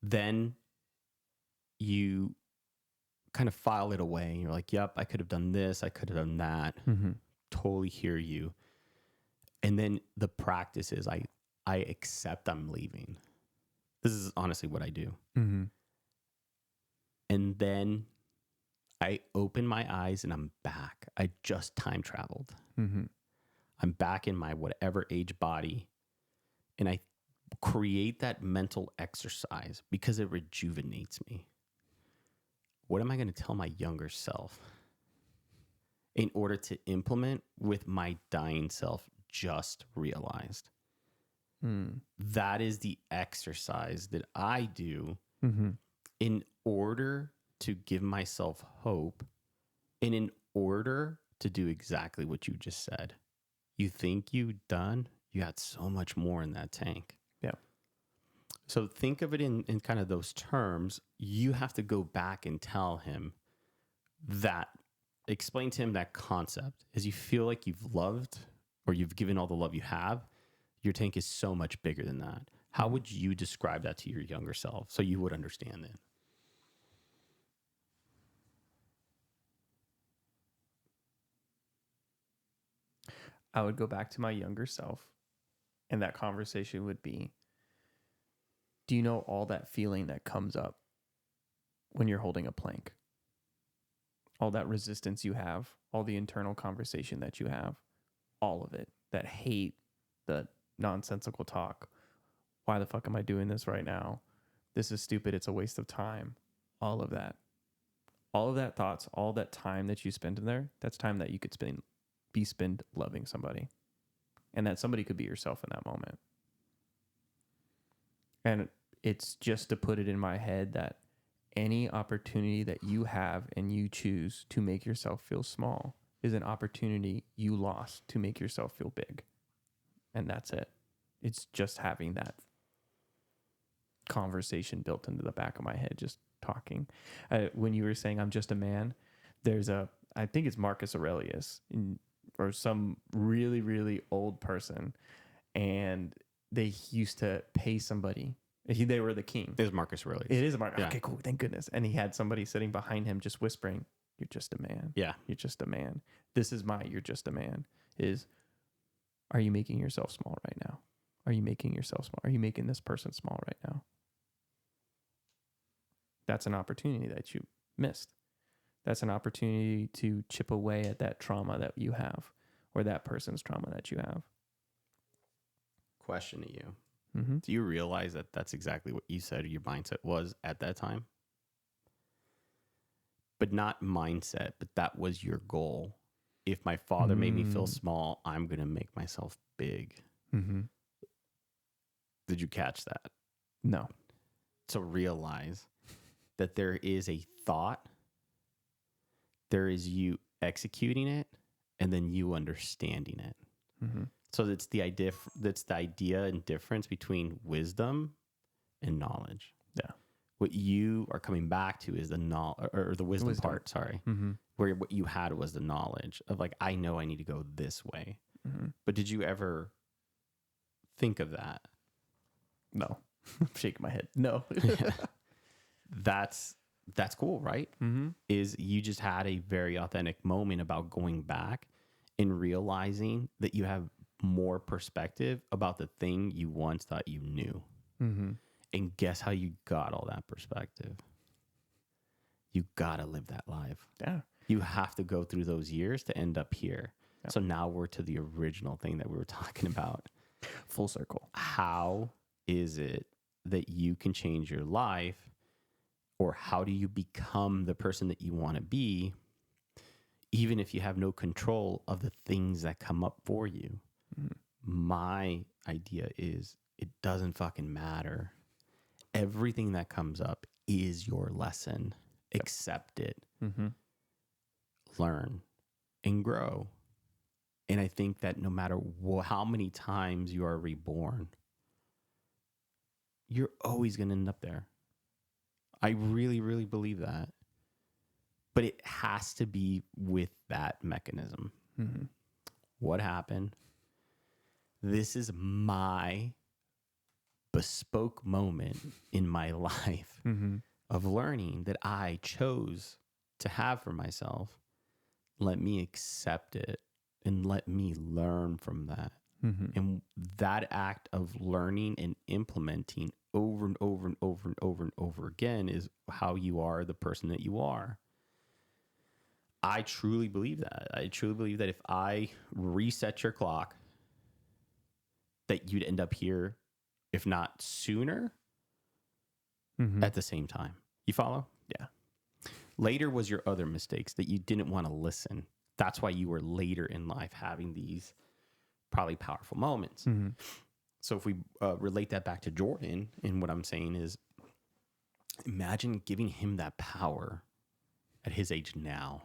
Then you kind of file it away. You're like, yep, I could have done this. I could have done that. Mm-hmm. Totally hear you. And then the practice is I accept I'm leaving. This is honestly what I do. Mm-hmm. And then I open my eyes and I'm back. I just time traveled. Mm-hmm. I'm back in my whatever age body. And I create that mental exercise because it rejuvenates me. What am I going to tell my younger self in order to implement with my dying self just realized? That is the exercise that I do Mm-hmm. in order to give myself hope and in order to do exactly what you just said. You think you done, you got so much more in that tank. Yeah. So think of it in kind of those terms. You have to go back and tell him that, explain to him that concept. As you feel like you've loved or you've given all the love you have, your tank is so much bigger than that. How would you describe that to your younger self so you would understand it? I would go back to my younger self, and that conversation would be, do you know all that feeling that comes up when you're holding a plank? All that resistance you have, all the internal conversation that you have, all of it, that hate, the nonsensical talk. Why the fuck am I doing this right now? This is stupid. It's a waste of time. All of that. All of that thoughts, all that time that you spend in there, that's time that you could spend loving somebody. And that somebody could be yourself in that moment. And it's just to put it in my head that any opportunity that you have and you choose to make yourself feel small is an opportunity you lost to make yourself feel big. And that's it. It's just having that conversation built into the back of my head, just talking. When you were saying I'm just a man, I think it's Marcus Aurelius or some really, really old person. And they used to pay somebody. They were the king. It is Marcus Aurelius. It is Marcus. Yeah. Okay, cool. Thank goodness. And he had somebody sitting behind him just whispering, "You're just a man. Yeah. You're just a man. This is my you're just a man." Are you making yourself small right now? Are you making yourself small? Are you making this person small right now? That's an opportunity that you missed. That's an opportunity to chip away at that trauma that you have, or that person's trauma that you have. Question to you. Mm-hmm. Do you realize that that's exactly what you said your mindset was at that time? But not mindset, but that was your goal. If my father made me feel small, I'm going to make myself big. Mm-hmm. Did you catch that? No. So realize that there is a thought, there is you executing it, and then you understanding it. Mm-hmm. So that's the idea and difference between wisdom and knowledge. Yeah. What you are coming back to is the knowledge, or the wisdom part. Sorry, Mm-hmm. where what you had was the knowledge of like, I know I need to go this way. Mm-hmm. But did you ever think of that? No. I'm shaking my head. No. That's cool, right? Mm-hmm. Is you just had a very authentic moment about going back and realizing that you have more perspective about the thing you once thought you knew. Mm-hmm. And guess how you got all that perspective? you gotta live that life. Yeah. You have to go through those years to end up here. So now we're to the original thing that we were talking about. Full circle. How is it that you can change your life, or how do you become the person that you want to be, even if you have no control of the things that come up for you? My idea is it doesn't fucking matter. Everything that comes up is your lesson. Accept it, learn, and grow. And I think that no matter how many times you are reborn, you're always going to end up there. I really, really believe that. But it has to be with that mechanism. What happened? This is my bespoke moment in my life of learning that I chose to have for myself. Let me accept it and let me learn from that. And that act of learning and implementing over and over and over and over and over again is how you are the person that you are. I truly believe that. I truly believe that if I reset your clock, that you'd end up here, if not sooner, at the same time. You follow? Yeah. Later was your other mistakes that you didn't want to listen. That's why you were later in life having these probably powerful moments. So if we relate that back to Jordan, and what I'm saying is, imagine giving him that power at his age now.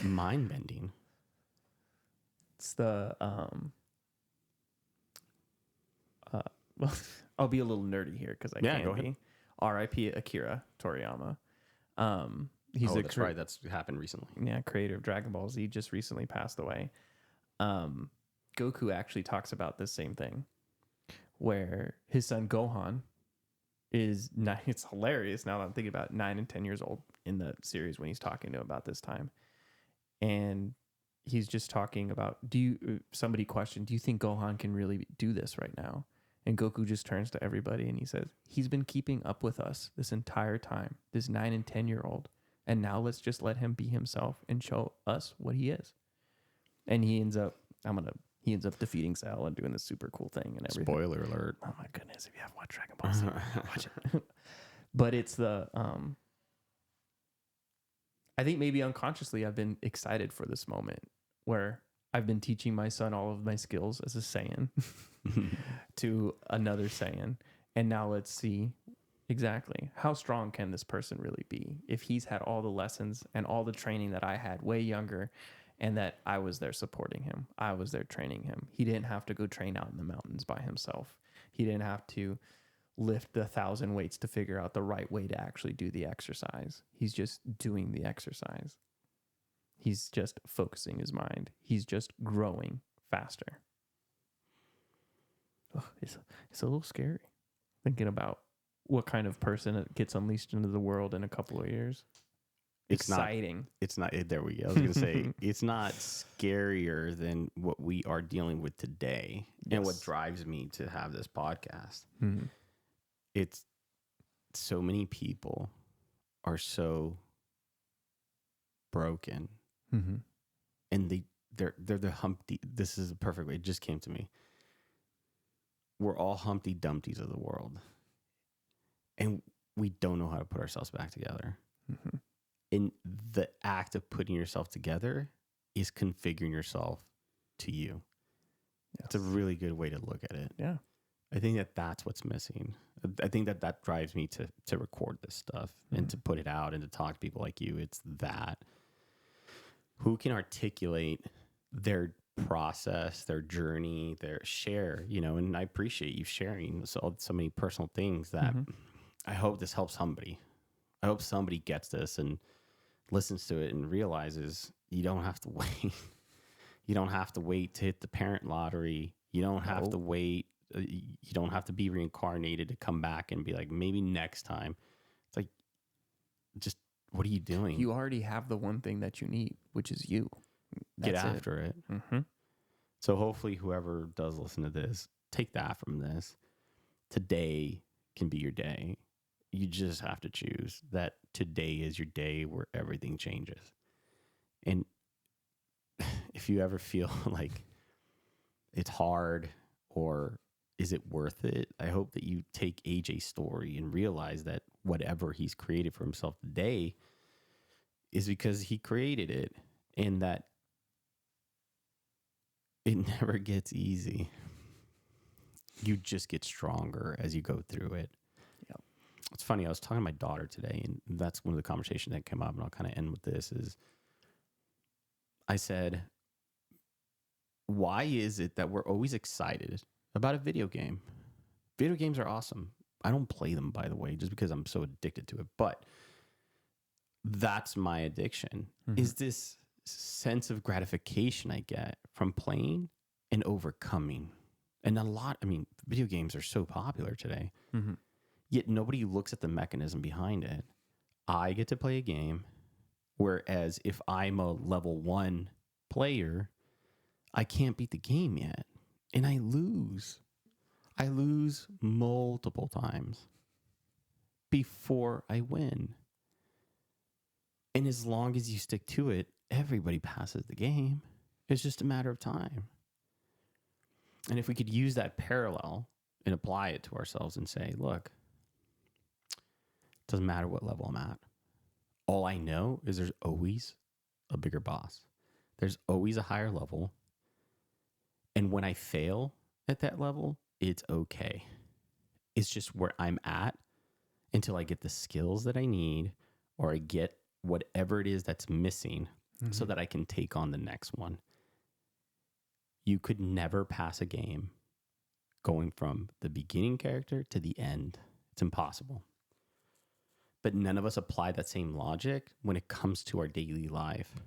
Mind-bending. It's the well, I'll be a little nerdy here because I can go be. ahead. R.I.P. Akira Toriyama. He's That's right. That's happened recently. Yeah, creator of Dragon Ball Z, just recently passed away. Goku actually talks about this same thing, where his son Gohan is it's hilarious now that I'm thinking about it, 9 and 10 years old in the series when he's talking to him about this time. And he's just talking about, somebody questioned, do you think Gohan can really do this right now? And Goku just turns to everybody and he says, he's been keeping up with us this entire time, this 9 and 10-year-old. And now let's just let him be himself and show us what he is. And he ends up defeating Cell and doing this super cool thing and everything. Spoiler alert. Oh my goodness, if you haven't watched Dragon Ball Z, watch it. But it's the I think maybe unconsciously I've been excited for this moment where I've been teaching my son all of my skills as a Saiyan to another Saiyan. And now let's see exactly how strong can this person really be if he's had all the lessons and all the training that I had way younger, and that I was there supporting him. I was there training him. He didn't have to go train out in the mountains by himself. He didn't have to lift 1,000 weights to figure out the right way to actually do the exercise. He's just doing the exercise. He's just focusing his mind. He's just growing faster. Ugh, it's a little scary thinking about what kind of person gets unleashed into the world in a couple of years. Exciting. There we go. I was going to say, it's not scarier than what we are dealing with today. Yes. And what drives me to have this podcast. It's so many people are so broken. And they're the Humpty. This is a perfect way. It just came to me. We're all Humpty Dumptys of the world. And we don't know how to put ourselves back together. And the act of putting yourself together is configuring yourself to you. Yes. It's a really good way to look at it. Yeah. I think that that's what's missing. I think that drives me to record this stuff and to put it out and to talk to people like you. It's that. Who can articulate their process, their journey, their share, and I appreciate you sharing so many personal things that I hope this helps somebody. I hope somebody gets this and listens to it and realizes you don't have to wait. You don't have to wait to hit the parent lottery. You don't have to wait. You don't have to be reincarnated to come back and be like, maybe next time. It's like, just what are you doing? You already have the one thing that you need, which is you. Get after it. So hopefully whoever does listen to this, take that from this. Today can be your day. you just have to choose that today is your day where everything changes. And if you ever feel like it's hard or is it worth it, I hope that you take AJ's story and realize that whatever he's created for himself today is because he created it, and that it never gets easy. You just get stronger as you go through it. Yep. It's funny. I was talking to my daughter today, and that's one of the conversations that came up, and I'll kind of end with this is I said, why is it that we're always excited about a video game? Video games are awesome. I don't play them, by the way, just because I'm so addicted to it. But that's my addiction, is this sense of gratification I get from playing and overcoming. And video games are so popular today, yet nobody looks at the mechanism behind it. I get to play a game, whereas if I'm a level 1 player, I can't beat the game yet. And I lose. I lose multiple times before I win. And as long as you stick to it, everybody passes the game. It's just a matter of time. And if we could use that parallel and apply it to ourselves and say, look, it doesn't matter what level I'm at. All I know is there's always a bigger boss. There's always a higher level. And when I fail at that level, it's okay. It's just where I'm at until I get the skills that I need or I get whatever it is that's missing so that I can take on the next one. You could never pass a game going from the beginning character to the end. It's impossible. But none of us apply that same logic when it comes to our daily life,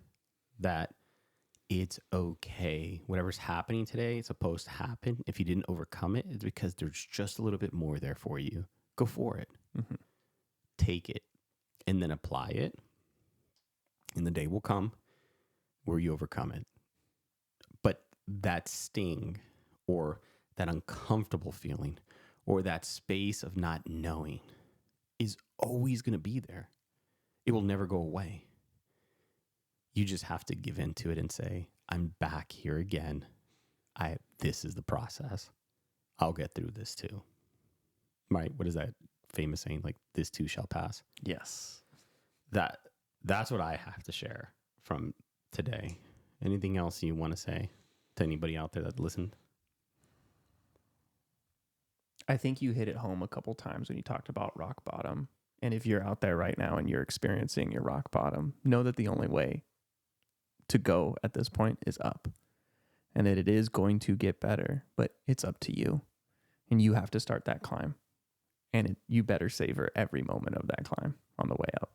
that it's okay. Whatever's happening today is supposed to happen. If you didn't overcome it, it's because there's just a little bit more there for you. Go for it. Take it and then apply it. And the day will come where you overcome it. But that sting or that uncomfortable feeling or that space of not knowing is always going to be there. It will never go away. You just have to give into it and say, I'm back here again. This is the process. I'll get through this too. Right? What is that famous saying? Like, this too shall pass. Yes. That's what I have to share from today. Anything else you want to say to anybody out there that listened? I think you hit it home a couple times when you talked about rock bottom. And if you're out there right now and you're experiencing your rock bottom, know that the only way to go at this point is up. And that it is going to get better, but it's up to you. And you have to start that climb. And you better savor every moment of that climb on the way up.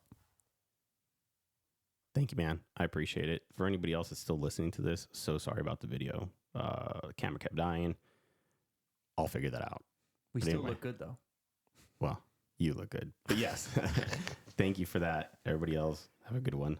Thank you, man. I appreciate it. For anybody else that's still listening to this, so sorry about the video. The camera kept dying. I'll figure that out. We But still anyway. look good, though. Well, you look good. But yes, thank you for that. Everybody else, have a good one.